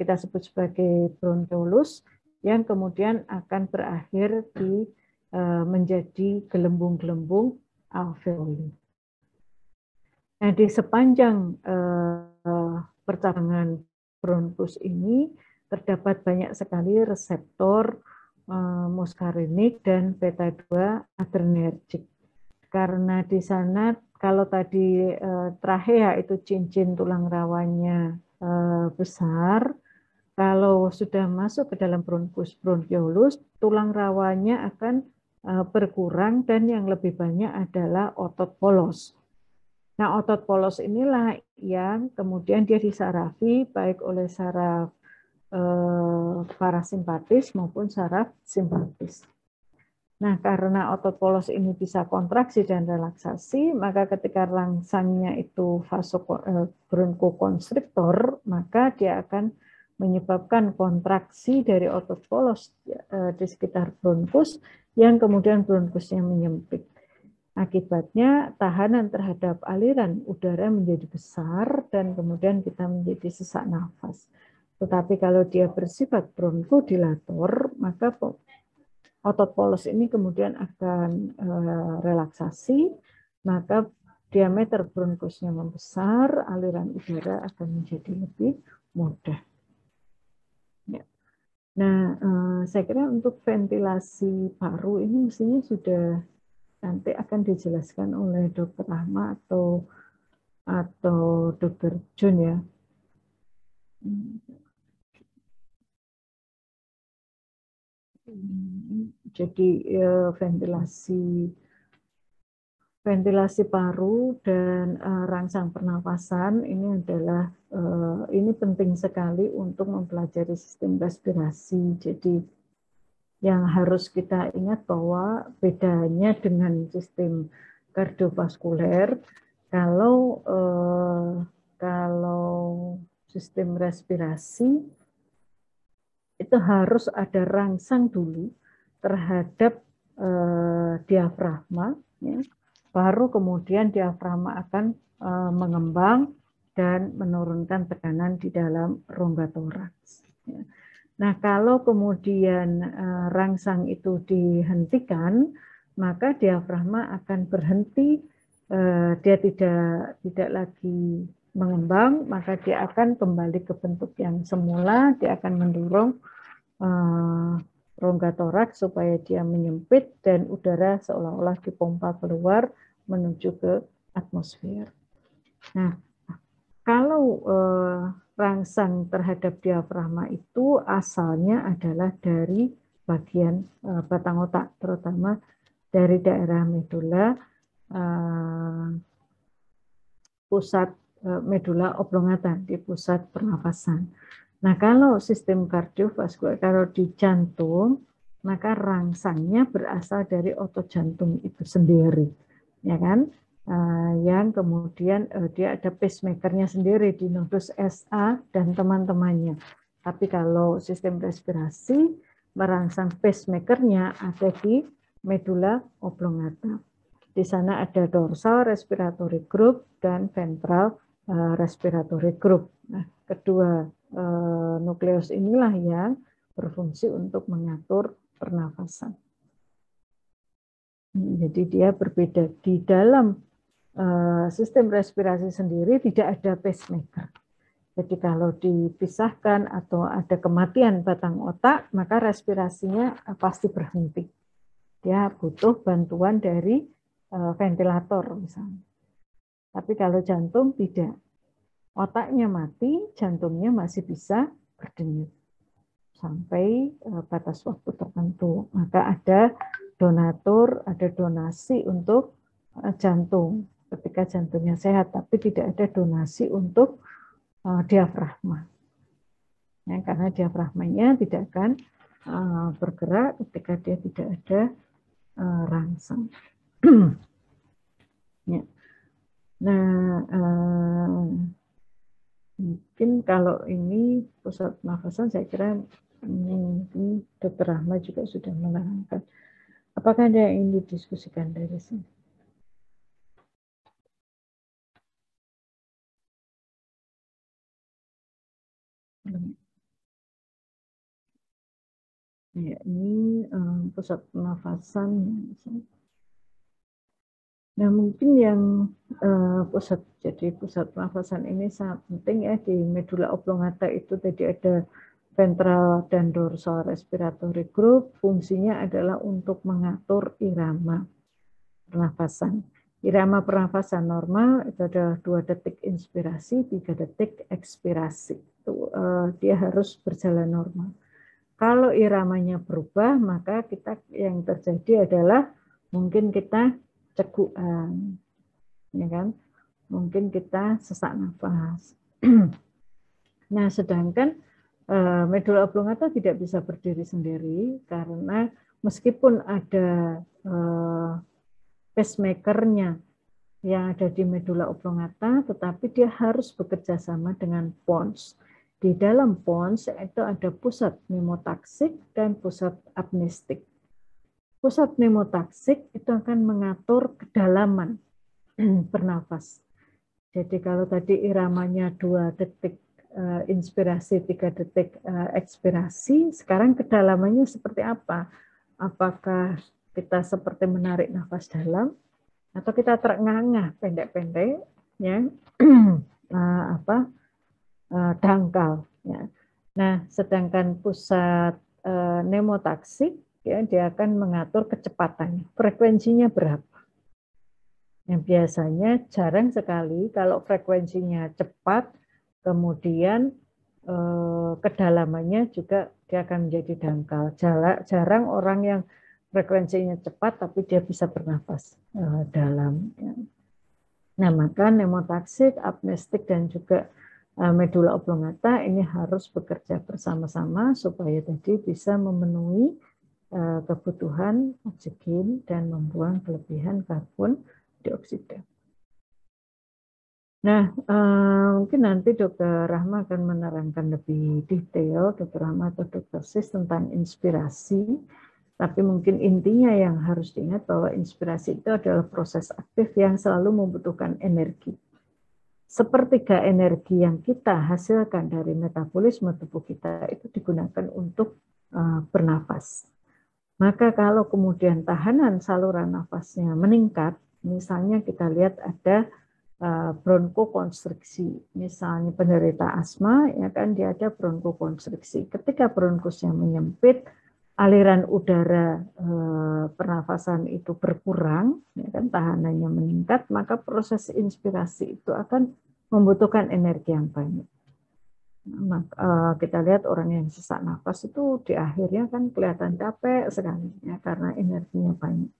kita sebut sebagai bronkiolus, yang kemudian akan berakhir di menjadi gelembung-gelembung alveoli. Nah, di sepanjang percabangan bronkus ini terdapat banyak sekali reseptor muskarinik dan beta 2 adrenergik. karena di sana kalau tadi trachea itu cincin tulang rawanya besar, kalau sudah masuk ke dalam bronkus bronkiolus, tulang rawanya akan berkurang dan yang lebih banyak adalah otot polos. Nah, otot polos inilah yang kemudian dia disarafi baik oleh saraf parasimpatis maupun saraf simpatis. Nah, karena otot polos ini bisa kontraksi dan relaksasi, maka ketika rangsangnya itu bronkokonstriktor, maka dia akan menyebabkan kontraksi dari otot polos di sekitar bronkus yang kemudian bronkusnya menyempit. Akibatnya tahanan terhadap aliran udara menjadi besar dan kemudian kita menjadi sesak nafas. Tetapi kalau dia bersifat bronkodilator, maka otot polos ini kemudian akan relaksasi, maka diameter bronkusnya membesar, aliran udara akan menjadi lebih mudah. Ya. Nah, saya kira untuk ventilasi paru ini mestinya sudah nanti akan dijelaskan oleh Dr. Rahma atau Dr. John ya. Jadi ventilasi paru dan rangsang pernafasan ini adalah ini penting sekali untuk mempelajari sistem respirasi. Jadi yang harus kita ingat bahwa bedanya dengan sistem kardiovaskuler, kalau sistem respirasi itu harus ada rangsang dulu terhadap diafragma, ya. Baru kemudian diafragma akan mengembang dan menurunkan tekanan di dalam rongga toraks. Ya. Nah, kalau kemudian rangsang itu dihentikan, maka diafragma akan berhenti, dia tidak lagi mengembang, maka dia akan kembali ke bentuk yang semula, dia akan mendorong rongga toraks supaya dia menyempit dan udara seolah-olah dipompa keluar menuju ke atmosfer. Nah, kalau rangsang terhadap diafragma itu asalnya adalah dari bagian batang otak, terutama dari daerah medula, pusat medula oblongata, di pusat pernafasan. Nah, kalau sistem kardiovaskuler, kalau di jantung, maka rangsangnya berasal dari otot jantung itu sendiri, ya kan? Yang kemudian dia ada pacemakernya sendiri di nodus SA dan teman-temannya. Tapi kalau sistem respirasi merangsang pacemakernya ada di medula oblongata. Di sana ada dorsal respiratory group dan ventral respiratory group. Nah, kedua nukleus inilah yang berfungsi untuk mengatur pernafasan. Jadi dia berbeda. Di dalam sistem respirasi sendiri tidak ada pacemaker. Jadi kalau dipisahkan atau ada kematian batang otak, maka respirasinya pasti berhenti. Dia butuh bantuan dari ventilator misalnya. Tapi kalau jantung tidak. Otaknya mati, jantungnya masih bisa berdenyut sampai batas waktu tertentu. Maka ada donatur, ada donasi untuk jantung ketika jantungnya sehat, tapi tidak ada donasi untuk diafragma. Ya, karena diafragmanya tidak akan bergerak ketika dia tidak ada rangsang. Ya. Nah, mungkin kalau ini pusat pernafasan saya kira mungkin Dr. Rahma juga sudah menerangkan. Apakah ada yang ingin didiskusikan dari sini? Ya, ini pusat pernafasan. Nah, mungkin yang pusat pernafasan ini sangat penting ya, di medula oblongata itu tadi ada ventral dan dorsal respiratory group, fungsinya adalah untuk mengatur irama. pernafasan. Irama pernafasan normal itu adalah 2 detik inspirasi, 3 detik ekspirasi. Itu, dia harus berjalan normal. Kalau iramanya berubah, maka yang terjadi adalah mungkin kita cegukan, ya kan? Mungkin kita sesak nafas. Nah, sedangkan medula oblongata tidak bisa berdiri sendiri karena meskipun ada pacemaker-nya yang ada di medula oblongata, tetapi dia harus bekerja sama dengan pons. Di dalam pons itu ada pusat pneumotaksik dan pusat apnestik. Pusat pneumotaksik itu akan mengatur kedalaman bernafas. Jadi kalau tadi iramanya 2 detik inspirasi, 3 detik ekspirasi, sekarang kedalamannya seperti apa? Apakah kita seperti menarik nafas dalam atau kita terengah-engah pendek-pendek, ya, dangkal. Ya. Nah, sedangkan pusat pneumotaksik, ya, dia akan mengatur kecepatannya, frekuensinya berapa. Yang biasanya jarang sekali kalau frekuensinya cepat, kemudian kedalamannya juga dia akan menjadi dangkal. Jarang orang yang frekuensinya cepat tapi dia bisa bernafas dalam. Nah, maka pneumotaksik, apnestik, dan juga medula oblongata ini harus bekerja bersama-sama supaya tadi bisa memenuhi kebutuhan oksigen dan membuang kelebihan karbon dioksida. Nah, mungkin nanti Dr. Rahma akan menerangkan lebih detail, Dr. Rahma atau Dr. Sis, tentang inspirasi. Tapi mungkin intinya yang harus diingat bahwa inspirasi itu adalah proses aktif yang selalu membutuhkan energi. Sepertiga energi yang kita hasilkan dari metabolisme tubuh kita itu digunakan untuk bernafas. Maka kalau kemudian tahanan saluran nafasnya meningkat, misalnya kita lihat ada bronkokonstriksi, misalnya penderita asma, ya kan, dia ada bronkokonstriksi. Ketika bronkusnya menyempit, aliran udara pernafasan itu berkurang, ya kan, tahanannya meningkat, maka proses inspirasi itu akan membutuhkan energi yang banyak. Kita lihat orang yang sesak nafas itu di akhirnya kan kelihatan capek sekali, ya, karena energinya banyak.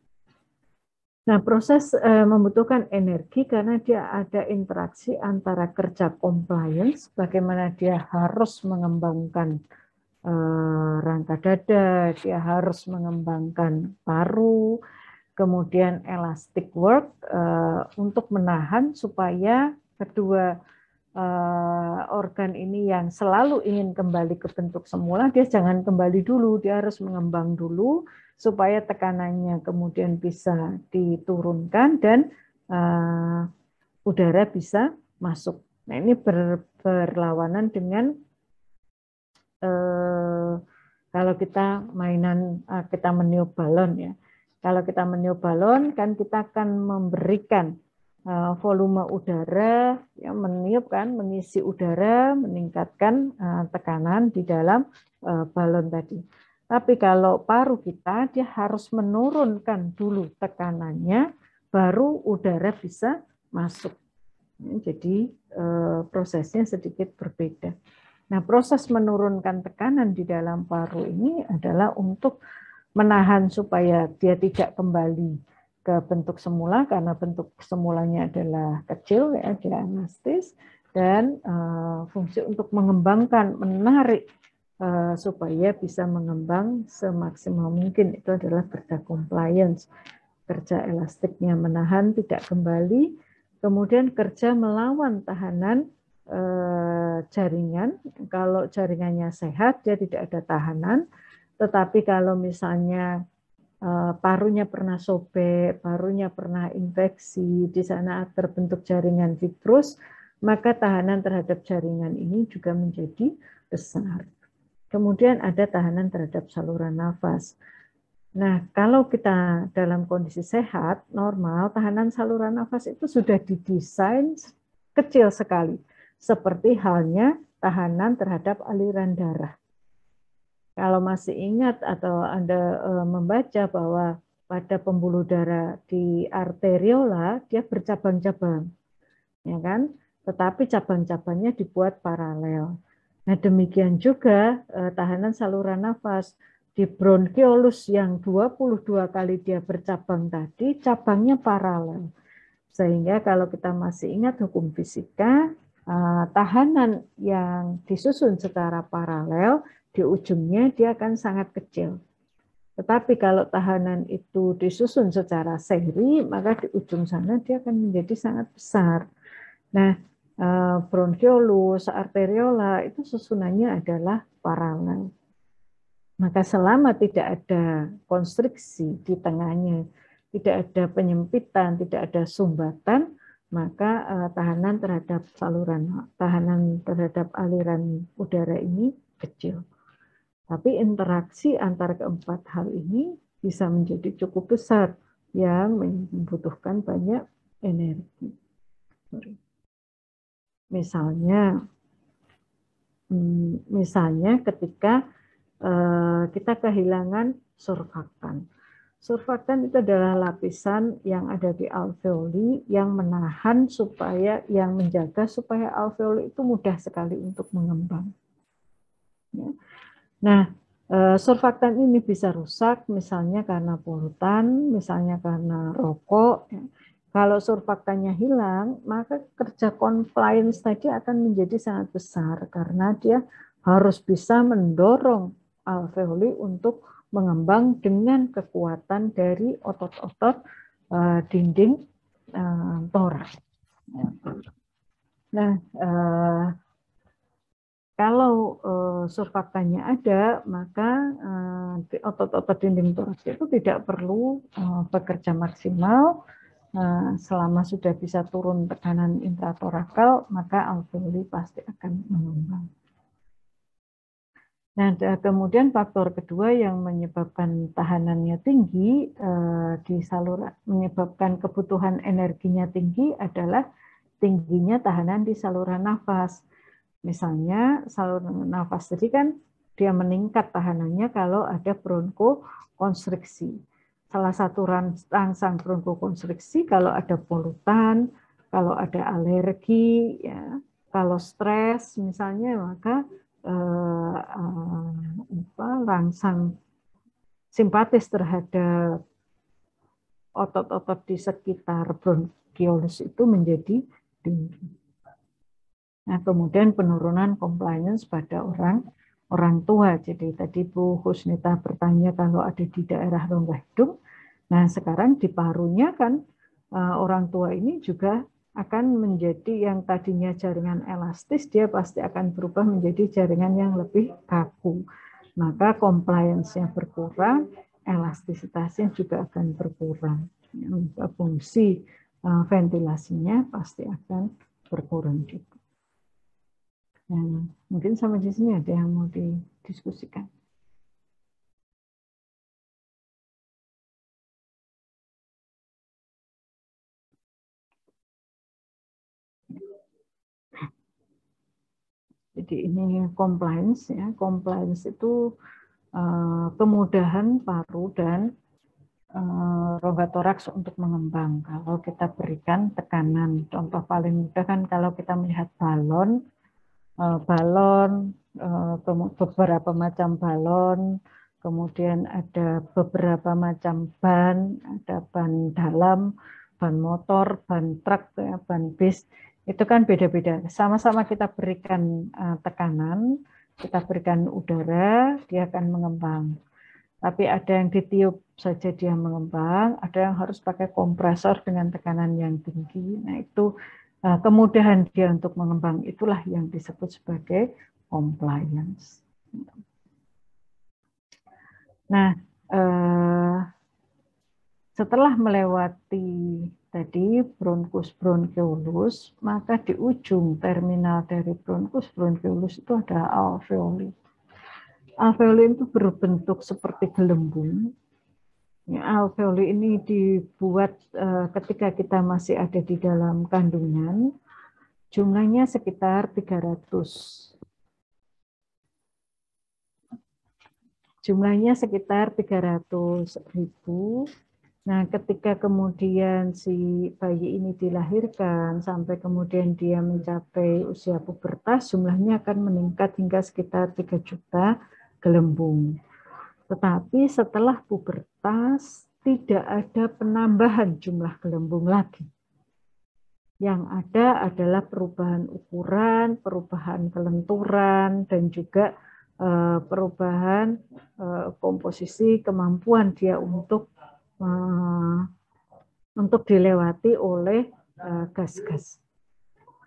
Nah, proses membutuhkan energi karena dia ada interaksi antara kerja compliance, bagaimana dia harus mengembangkan rangka dada, dia harus mengembangkan paru, kemudian elastic work untuk menahan supaya kedua organ ini yang selalu ingin kembali ke bentuk semula, dia jangan kembali dulu, dia harus mengembang dulu supaya tekanannya kemudian bisa diturunkan dan udara bisa masuk. Nah, ini berlawanan dengan kalau kita kita meniup balon, ya. Kalau kita meniup balon kan kita akan memberikan volume udara, ya, meniup kan, mengisi udara, meningkatkan tekanan di dalam balon tadi. Tapi kalau paru kita, dia harus menurunkan dulu tekanannya, baru udara bisa masuk. Jadi prosesnya sedikit berbeda. Nah, proses menurunkan tekanan di dalam paru ini adalah untuk menahan supaya dia tidak kembali ke bentuk semula, karena bentuk semulanya adalah kecil, ya, dia elastis, dan fungsi untuk mengembangkan, menarik supaya bisa mengembang semaksimal mungkin, itu adalah kerja compliance. Kerja elastiknya menahan, tidak kembali, kemudian kerja melawan tahanan jaringan. Kalau jaringannya sehat, dia tidak ada tahanan, tetapi kalau misalnya parunya pernah sobek, parunya pernah infeksi, di sana terbentuk jaringan fibrus, maka tahanan terhadap jaringan ini juga menjadi besar. Kemudian ada tahanan terhadap saluran nafas. Nah, kalau kita dalam kondisi sehat, normal, tahanan saluran nafas itu sudah didesain kecil sekali, seperti halnya tahanan terhadap aliran darah. Kalau masih ingat atau Anda membaca bahwa pada pembuluh darah di arteriola dia bercabang-cabang, ya kan? Tetapi cabang-cabangnya dibuat paralel. Nah, demikian juga tahanan saluran nafas di bronkiolus yang 22 kali dia bercabang tadi, cabangnya paralel. Sehingga kalau kita masih ingat hukum fisika, tahanan yang disusun secara paralel di ujungnya dia akan sangat kecil. Tetapi kalau tahanan itu disusun secara seri, maka di ujung sana dia akan menjadi sangat besar. Nah, bronkiolus, arteriola itu susunannya adalah paralel. Maka selama tidak ada konstriksi di tengahnya, tidak ada penyempitan, tidak ada sumbatan, maka tahanan terhadap aliran udara ini kecil. Tapi interaksi antara keempat hal ini bisa menjadi cukup besar yang membutuhkan banyak energi. Misalnya ketika kita kehilangan surfaktan. Surfaktan itu adalah lapisan yang ada di alveoli yang menahan yang menjaga supaya alveoli itu mudah sekali untuk mengembang. Ya. Nah, surfaktan ini bisa rusak misalnya karena polutan, misalnya karena rokok. Kalau surfaktannya hilang, maka kerja compliance tadi akan menjadi sangat besar karena dia harus bisa mendorong alveoli untuk mengembang dengan kekuatan dari otot-otot dinding toraks. Nah, kalau surfaktannya ada, maka otot-otot dinding toraks itu tidak perlu bekerja maksimal. Selama sudah bisa turun tekanan intratorakal, maka alveoli pasti akan mengembang. Nah, kemudian faktor kedua yang menyebabkan tahanannya tinggi di saluran, menyebabkan kebutuhan energinya tinggi adalah tingginya tahanan di saluran nafas. Misalnya saluran nafas tadi kan dia meningkat tahanannya kalau ada bronkokonstriksi. Salah satu rangsang bronkokonstriksi kalau ada polutan, kalau ada alergi, ya, kalau stres misalnya, maka rangsang simpatis terhadap otot-otot di sekitar bronkiolus itu menjadi tinggi. Nah, kemudian penurunan compliance pada orang tua. Jadi tadi Bu Husnita bertanya kalau ada di daerah rongga hidung. Nah, sekarang di parunya kan orang tua ini juga akan menjadi yang tadinya jaringan elastis, dia pasti akan berubah menjadi jaringan yang lebih kaku. Maka compliance-nya berkurang, elastisitasnya juga akan berkurang. Fungsi ventilasinya pasti akan berkurang juga. Nah, mungkin sampai di sini ada yang mau didiskusikan. Jadi ini compliance ya. Compliance itu kemudahan paru dan rongga toraks untuk mengembang. Kalau kita berikan tekanan, contoh paling mudah kan kalau kita melihat balon, beberapa macam balon, kemudian ada beberapa macam ban, ada ban dalam, ban motor, ban truk, ban bis, itu kan beda-beda. Sama-sama kita berikan tekanan, kita berikan udara, dia akan mengembang. Tapi ada yang ditiup saja dia mengembang, ada yang harus pakai kompresor dengan tekanan yang tinggi. Nah, itu kemudahan dia untuk mengembang, itulah yang disebut sebagai compliance. Nah, setelah melewati tadi bronkus bronkiolus, maka di ujung terminal dari bronkus bronkiolus itu ada alveoli. Alveoli itu berbentuk seperti gelembung. Alveoli ini dibuat ketika kita masih ada di dalam kandungan, jumlahnya sekitar 300. Jumlahnya sekitar 300.000 Nah, ketika kemudian si bayi ini dilahirkan sampai kemudian dia mencapai usia pubertas, jumlahnya akan meningkat hingga sekitar 3 juta gelembung. Tetapi setelah pubertas tidak ada penambahan jumlah gelembung lagi. Yang ada adalah perubahan ukuran, perubahan kelenturan, dan juga perubahan komposisi kemampuan dia untuk dilewati oleh gas-gas.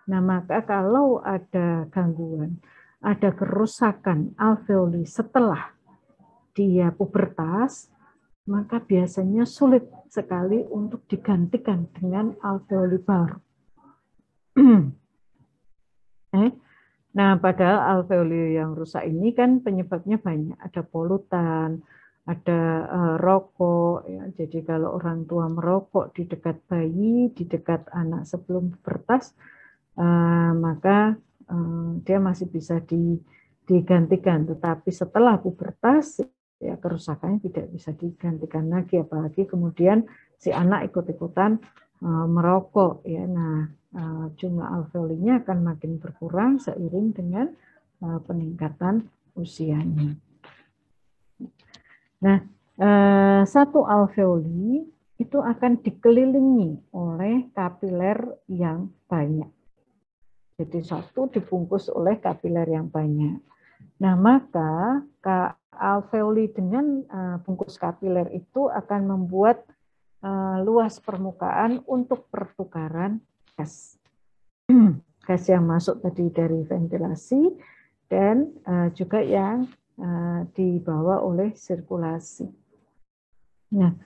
Nah, maka kalau ada gangguan, ada kerusakan alveoli setelah dia pubertas, maka biasanya sulit sekali untuk digantikan dengan alveoli baru. Nah, padahal alveoli yang rusak ini kan penyebabnya banyak. Ada polutan, ada rokok. Ya. Jadi kalau orang tua merokok di dekat bayi, di dekat anak sebelum pubertas, maka dia masih bisa digantikan. Tetapi setelah pubertas, ya kerusakannya tidak bisa digantikan lagi. Apalagi kemudian si anak ikut-ikutan merokok. Ya. Nah, jumlah alveolinya akan makin berkurang seiring dengan peningkatan usianya. Nah, satu alveoli itu akan dikelilingi oleh kapiler yang banyak. Jadi satu dibungkus oleh kapiler yang banyak. Nah, maka alveoli dengan bungkus kapiler itu akan membuat luas permukaan untuk pertukaran gas. Gas yang masuk tadi dari ventilasi dan juga yang dibawa oleh sirkulasi. Nah,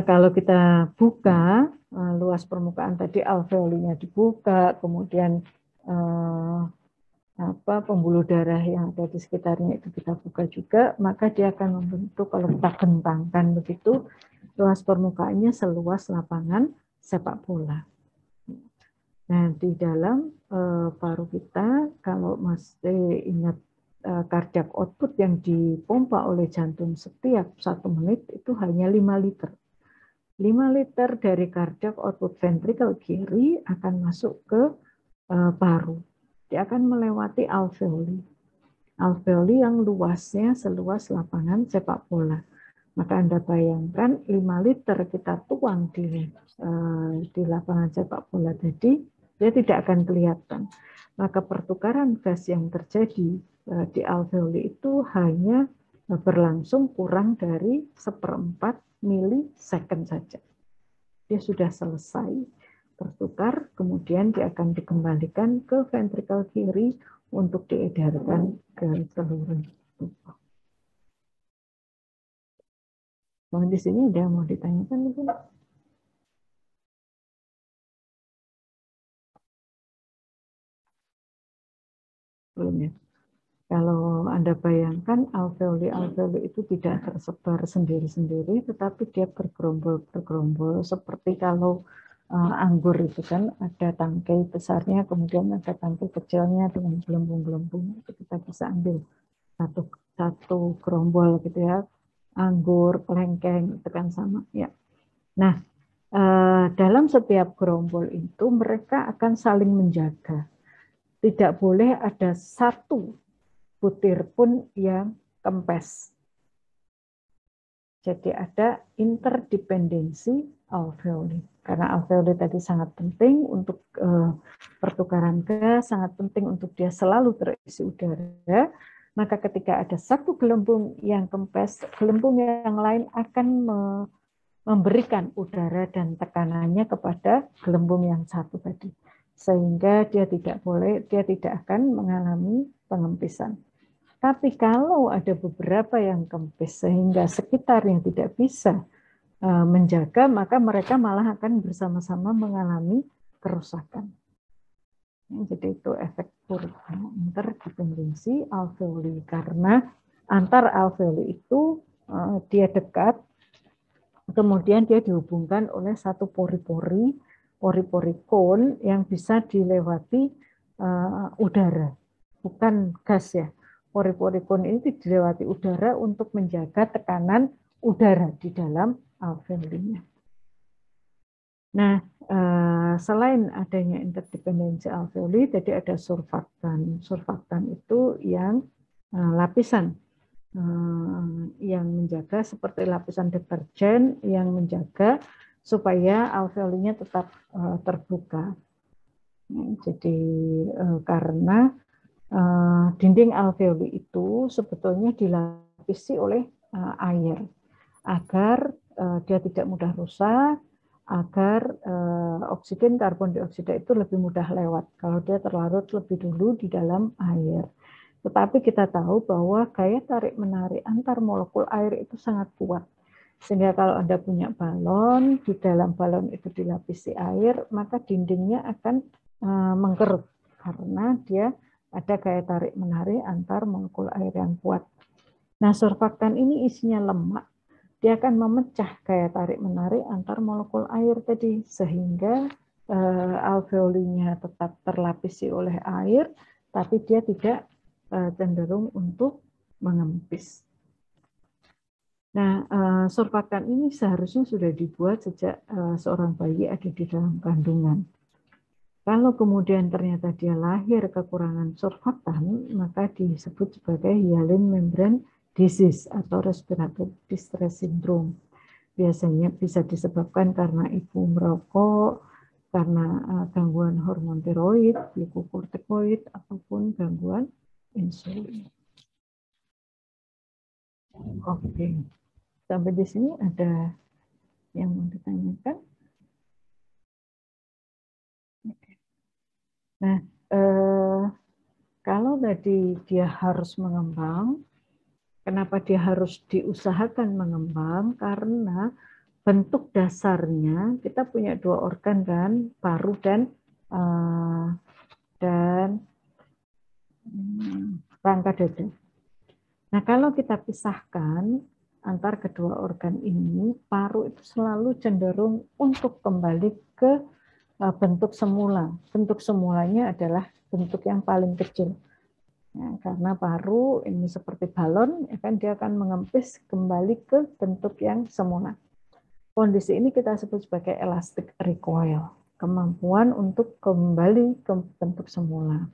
kalau kita buka luas permukaan tadi, alveolinya dibuka, kemudian pembuluh darah yang ada di sekitarnya itu kita buka juga, maka dia akan membentuk, kalau kita bentangkan begitu, luas permukaannya seluas lapangan sepak bola. Nah, di dalam paru kita, kalau masih ingat cardiac output yang dipompa oleh jantung setiap 1 menit itu hanya 5 liter. 5 liter dari cardiac output ventricle kiri akan masuk ke paru. Dia akan melewati alveoli. Alveoli yang luasnya seluas lapangan sepak bola. Maka Anda bayangkan 5 liter kita tuang di lapangan sepak bola tadi, dia tidak akan kelihatan. Maka pertukaran gas yang terjadi di alveoli itu hanya berlangsung kurang dari 1/4 milisecond saja. Dia sudah selesai bertukar, kemudian dia akan dikembalikan ke ventrikel kiri untuk diedarkan ke seluruh tubuh. Nah, di sini ada mau ditanyakan mungkin? Belum ya? Kalau Anda bayangkan alveoli itu tidak tersebar sendiri-sendiri, tetapi dia bergerombol-bergerombol seperti kalau anggur itu kan ada tangkai besarnya, kemudian ada tangkai kecilnya dengan gelembung-gelembung. Itu kita bisa ambil satu gerombol gitu ya, anggur, kelengkeng itu kan sama ya. Nah, dalam setiap gerombol itu mereka akan saling menjaga. Tidak boleh ada satu butir pun yang kempes. Jadi ada interdependensi alveoli. Karena alveoli tadi sangat penting untuk pertukaran gas, sangat penting untuk dia selalu terisi udara. Maka ketika ada satu gelembung yang kempes, gelembung yang lain akan memberikan udara dan tekanannya kepada gelembung yang satu tadi. Sehingga dia tidak akan mengalami pengempisan. Tapi kalau ada beberapa yang kempes sehingga sekitarnya tidak bisa menjaga, maka mereka malah akan bersama-sama mengalami kerusakan. Jadi itu efek buruk interdependensi alveoli, karena antar alveoli itu dia dekat, kemudian dia dihubungkan oleh satu pori-pori kon yang bisa dilewati udara, bukan gas ya. Pori-pori kon ini dilewati udara untuk menjaga tekanan udara di dalam alveolinya. Nah, selain adanya interdependensi alveoli, tadi ada surfaktan. Surfaktan itu yang lapisan yang menjaga, seperti lapisan deterjen yang menjaga supaya alveolinya tetap terbuka. Jadi karena dinding alveoli itu sebetulnya dilapisi oleh air agar dia tidak mudah rusak, agar oksigen karbon dioksida itu lebih mudah lewat kalau dia terlarut lebih dulu di dalam air. Tetapi kita tahu bahwa gaya tarik-menarik antar molekul air itu sangat kuat. Sehingga kalau Anda punya balon, di dalam balon itu dilapisi air, maka dindingnya akan mengkerut karena dia ada gaya tarik-menarik antar molekul air yang kuat. Nah, surfaktan ini isinya lemak. Dia akan memecah gaya tarik-menarik antar molekul air tadi, sehingga alveolinya tetap terlapisi oleh air, tapi dia tidak cenderung untuk mengempis. Nah, surfaktan ini seharusnya sudah dibuat sejak seorang bayi ada di dalam kandungan. Kalau kemudian ternyata dia lahir kekurangan surfaktan, maka disebut sebagai hyaline membrane disease atau respiratory distress syndrome. Biasanya bisa disebabkan karena ibu merokok, karena gangguan hormon tiroid, glukokortikoid, ataupun gangguan insulin. Oke, sampai di sini ada yang mau ditanyakan? Oke. Nah, kalau tadi dia harus mengembang, kenapa dia harus diusahakan mengembang? Karena bentuk dasarnya kita punya dua organ kan, paru dan rangka dada. Nah, kalau kita pisahkan antar kedua organ ini, paru itu selalu cenderung untuk kembali ke bentuk semula. Bentuk semulanya adalah bentuk yang paling kecil. Ya, karena paru ini seperti balon, ya kan, dia akan mengempis kembali ke bentuk yang semula. Kondisi ini kita sebut sebagai elastic recoil, kemampuan untuk kembali ke bentuk semula.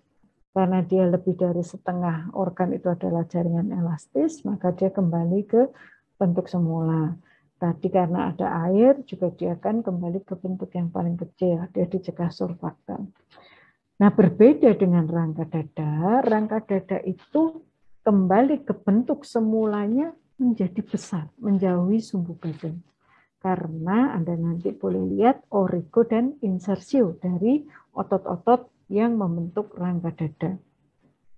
Karena dia lebih dari setengah organ itu adalah jaringan elastis, maka dia kembali ke bentuk semula. Tadi karena ada air, juga dia akan kembali ke bentuk yang paling kecil, dia dicegah surfaktan. Nah, berbeda dengan rangka dada itu kembali ke bentuk semulanya menjadi besar, menjauhi sumbu badan. Karena Anda nanti boleh lihat origo dan insersio dari otot-otot yang membentuk rangka dada.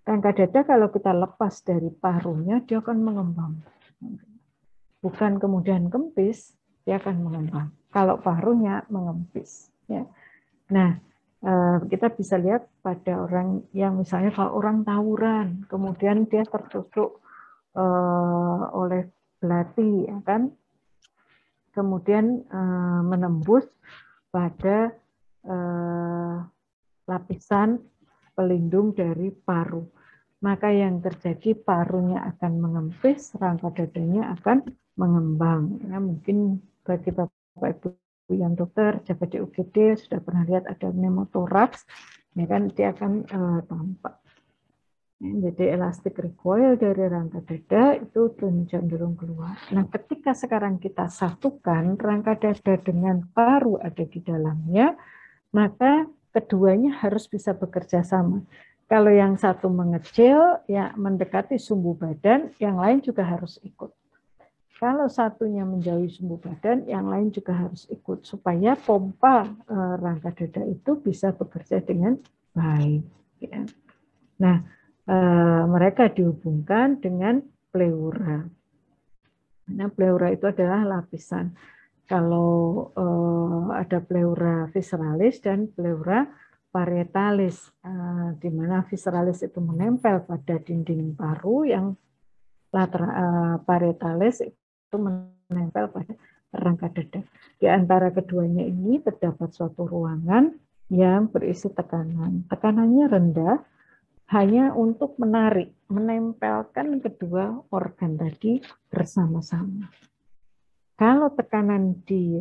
Rangka dada kalau kita lepas dari parunya, dia akan mengembang. Bukan kemudian kempis, dia akan mengembang. Kalau parunya mengempis. Ya. Nah, kita bisa lihat pada orang yang misalnya kalau orang tawuran, kemudian dia tertusuk oleh belati, ya kan, kemudian menembus pada lapisan pelindung dari paru. Maka yang terjadi parunya akan mengempis, rangka dadanya akan mengembang. Ya, mungkin bagi Bapak Ibu yang dokter, jaga di UGD sudah pernah lihat ada pneumotoraks, ya kan, dia akan tampak. Ya, jadi elastic recoil dari rangka dada itu cenderung keluar. Nah, ketika sekarang kita satukan rangka dada dengan paru ada di dalamnya, maka keduanya harus bisa bekerja sama. Kalau yang satu mengecil, ya mendekati sumbu badan, yang lain juga harus ikut. Kalau satunya menjauhi sumbu badan, yang lain juga harus ikut supaya pompa rangka dada itu bisa bekerja dengan baik. Ya. Nah, mereka dihubungkan dengan pleura. Nah, pleura itu adalah lapisan. Kalau ada pleura visceralis dan pleura parietalis, di mana visceralis itu menempel pada dinding paru, yang parietalis itu menempel pada rangka dada. Di antara keduanya ini terdapat suatu ruangan yang berisi tekanan. Tekanannya rendah, hanya untuk menarik, menempelkan kedua organ tadi bersama-sama. Kalau tekanan di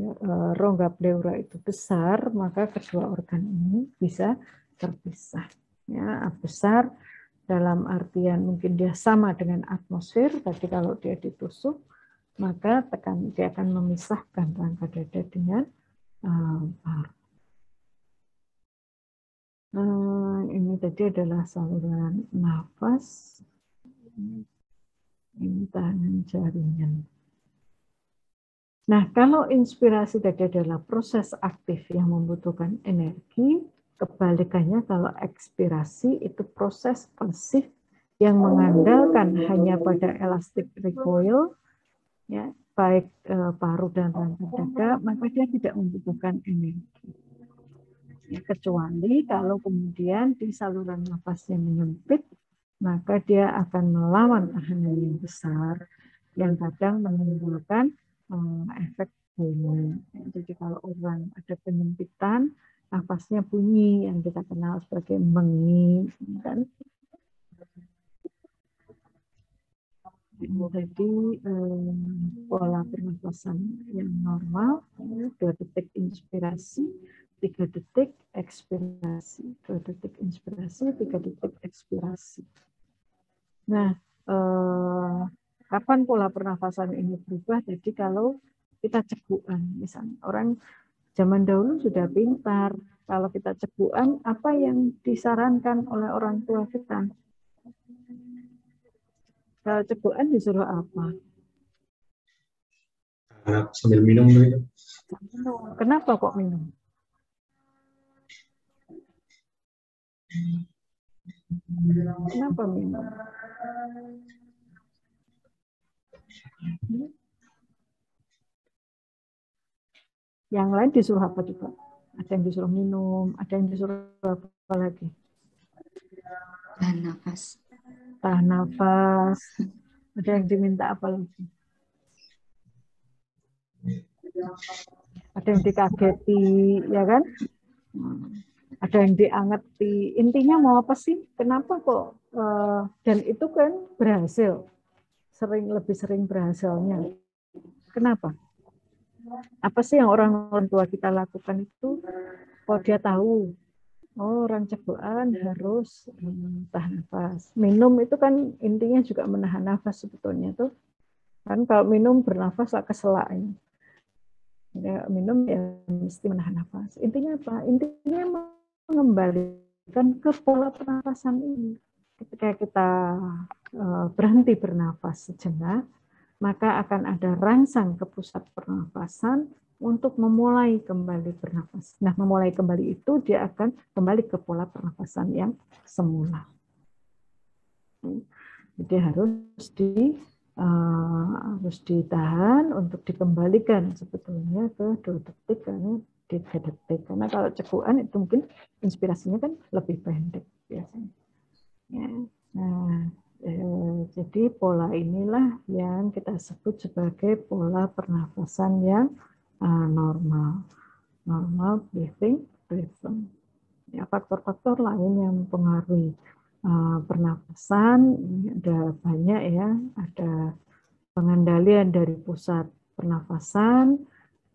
rongga pleura itu besar, maka kedua organ ini bisa terpisah. Ya, besar dalam artian mungkin dia sama dengan atmosfer, tapi kalau dia ditusuk, maka dia akan memisahkan rangka dada dengan paru. Ini tadi adalah saluran nafas. Ini tahanan jaringan. Nah, kalau inspirasi tadi adalah proses aktif yang membutuhkan energi, kebalikannya kalau ekspirasi itu proses pasif yang mengandalkan hanya pada elastic recoil, ya, baik paru dan rangka dada, maka dia tidak membutuhkan energi. Ya, kecuali kalau kemudian di saluran nafasnya menyempit, maka dia akan melawan tekanan yang besar yang kadang menimbulkan efek bunyi. Jadi kalau orang ada penyempitan, nafasnya bunyi yang kita kenal sebagai mengi, kan? Jadi pola pernapasan yang normal, 2 detik inspirasi, 3 detik ekspirasi, 2 detik inspirasi, 3 detik ekspirasi. Nah, kapan pola pernafasan ini berubah? Jadi kalau kita cegukan, misalnya orang zaman dahulu sudah pintar. Kalau kita cegukan, apa yang disarankan oleh orang tua kita? Kalau cegukan disuruh apa? Sambil minum gitu. Kenapa kok minum? Kenapa minum? Yang lain disuruh apa juga? Ada yang disuruh minum, ada yang disuruh apa lagi? Tahan nafas. Tahan nafas. Ada yang diminta apa lagi? Ada yang dikageti, ya kan? Ada yang diangeti. Intinya mau apa sih? Kenapa kok? Dan itu kan berhasil. Lebih sering berhasilnya. Kenapa? Apa sih yang orang tua kita lakukan itu? Kalau dia tahu, orang cegukan harus tahan nafas. Minum itu kan intinya juga menahan nafas sebetulnya tuh. Kan kalau minum bernafas agak keselak. Ya, minum ya mesti menahan nafas. Intinya apa? Intinya mengembalikan ke pola pernapasan ini. Ketika kita berhenti bernafas sejenak, maka akan ada rangsang ke pusat pernapasan untuk memulai kembali bernafas. Nah, memulai kembali itu dia akan kembali ke pola pernapasan yang semula. Jadi harus ditahan untuk dikembalikan sebetulnya ke 2 detik karena 3 detik. Karena kalau cegukan itu mungkin inspirasinya kan lebih pendek biasanya. Ya. Nah, jadi pola inilah yang kita sebut sebagai pola pernafasan yang normal breathing rhythm. Ya, faktor-faktor lain yang mempengaruhi pernafasan ada banyak ya, ada pengendalian dari pusat pernafasan.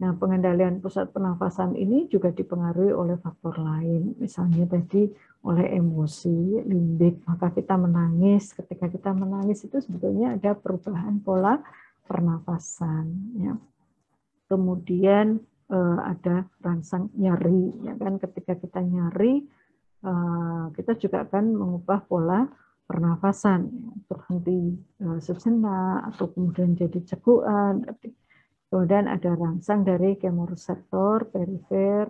Nah, pengendalian pusat pernafasan ini juga dipengaruhi oleh faktor lain, misalnya tadi oleh emosi, limbik, maka kita menangis. Ketika kita menangis itu sebetulnya ada perubahan pola pernafasan. Ya. Kemudian ada rangsang nyeri, ya kan? Ketika kita nyeri, kita juga akan mengubah pola pernafasan, berhenti sejenak atau kemudian jadi cegukan. Kemudian ada rangsang dari kemoreseptor perifer,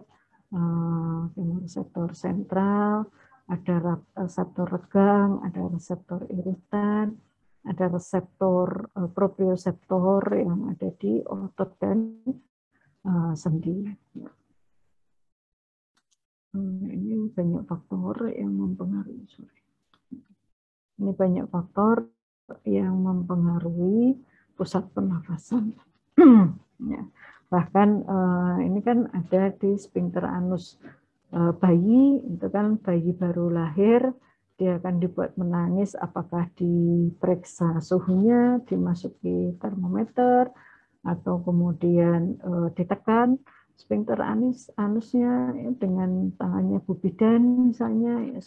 kemoreseptor sentral, ada reseptor regang, ada reseptor iritan, ada reseptor proprioseptor yang ada di otot dan sendi. Ini banyak faktor yang mempengaruhi. Ini banyak faktor yang mempengaruhi pusat pernafasan. Ya. Bahkan ini kan ada di sphincter anus bayi, itu kan bayi baru lahir, dia akan dibuat menangis apakah diperiksa suhunya, dimasuki termometer, atau kemudian ditekan sphincter anusnya ya, dengan tangannya Bu Bidan misalnya ya,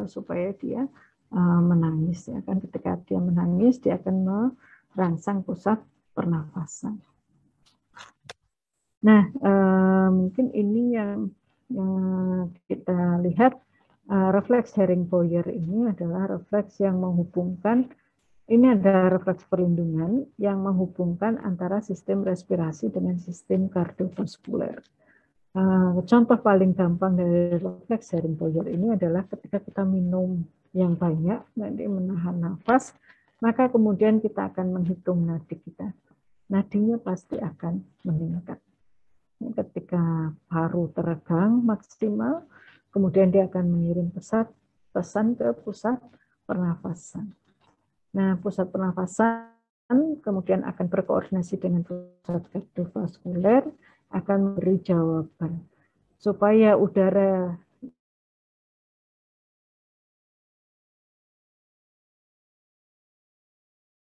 supaya dia menangis ya kan. Ketika dia menangis dia akan merangsang pusat pernafasan. Nah, mungkin ini yang kita lihat, refleks Hering-Boyer ini adalah refleks yang menghubungkan, ini ada refleks perlindungan yang menghubungkan antara sistem respirasi dengan sistem kardiovaskuler. Contoh paling gampang dari refleks Hering-Boyer ini adalah ketika kita minum yang banyak, nanti menahan nafas, maka kemudian kita akan menghitung nadi kita. Nadinya pasti akan meningkat. Ketika paru teregang maksimal, kemudian dia akan mengirim pesan ke pusat pernafasan. Nah, pusat pernafasan kemudian akan berkoordinasi dengan pusat kardiovaskuler, akan memberi jawaban supaya udara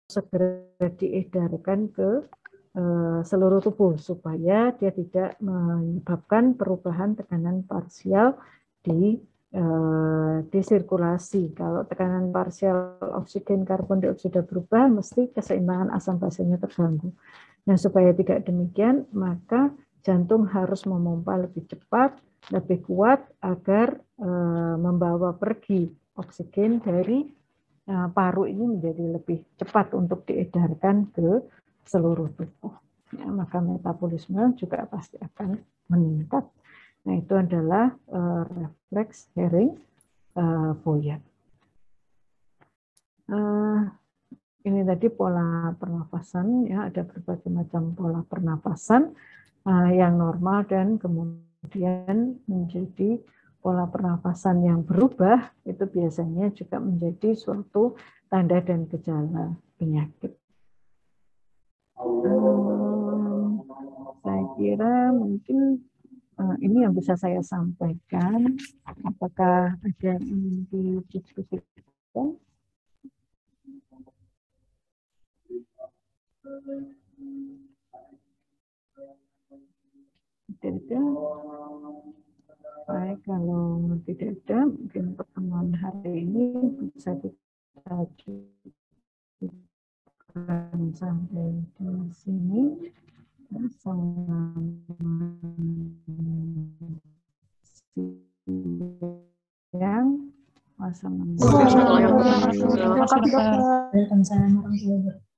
segera diedarkan ke seluruh tubuh supaya dia tidak menyebabkan perubahan tekanan parsial di sirkulasi. Kalau tekanan parsial oksigen karbon dioksida berubah, mesti keseimbangan asam basanya terganggu. Nah, supaya tidak demikian, maka jantung harus memompa lebih cepat, lebih kuat agar membawa pergi oksigen dari paru ini menjadi lebih cepat untuk diedarkan ke seluruh tubuh. Ya, maka metabolisme juga pasti akan meningkat. Nah, itu adalah refleks Hering-Boyer. Ini tadi pola pernafasan, ya, ada berbagai macam pola pernafasan yang normal dan kemudian menjadi pola pernafasan yang berubah, itu biasanya juga menjadi suatu tanda dan gejala penyakit. Saya kira mungkin ini yang bisa saya sampaikan. Apakah ada yang ingin didiskusikan? Tidak. Baik, kalau tidak ada, mungkin pertemuan hari ini bisa kita cukupkan sampai di sini. Selamat siang. Wassalamualaikum warahmatullahi wabarakatuh.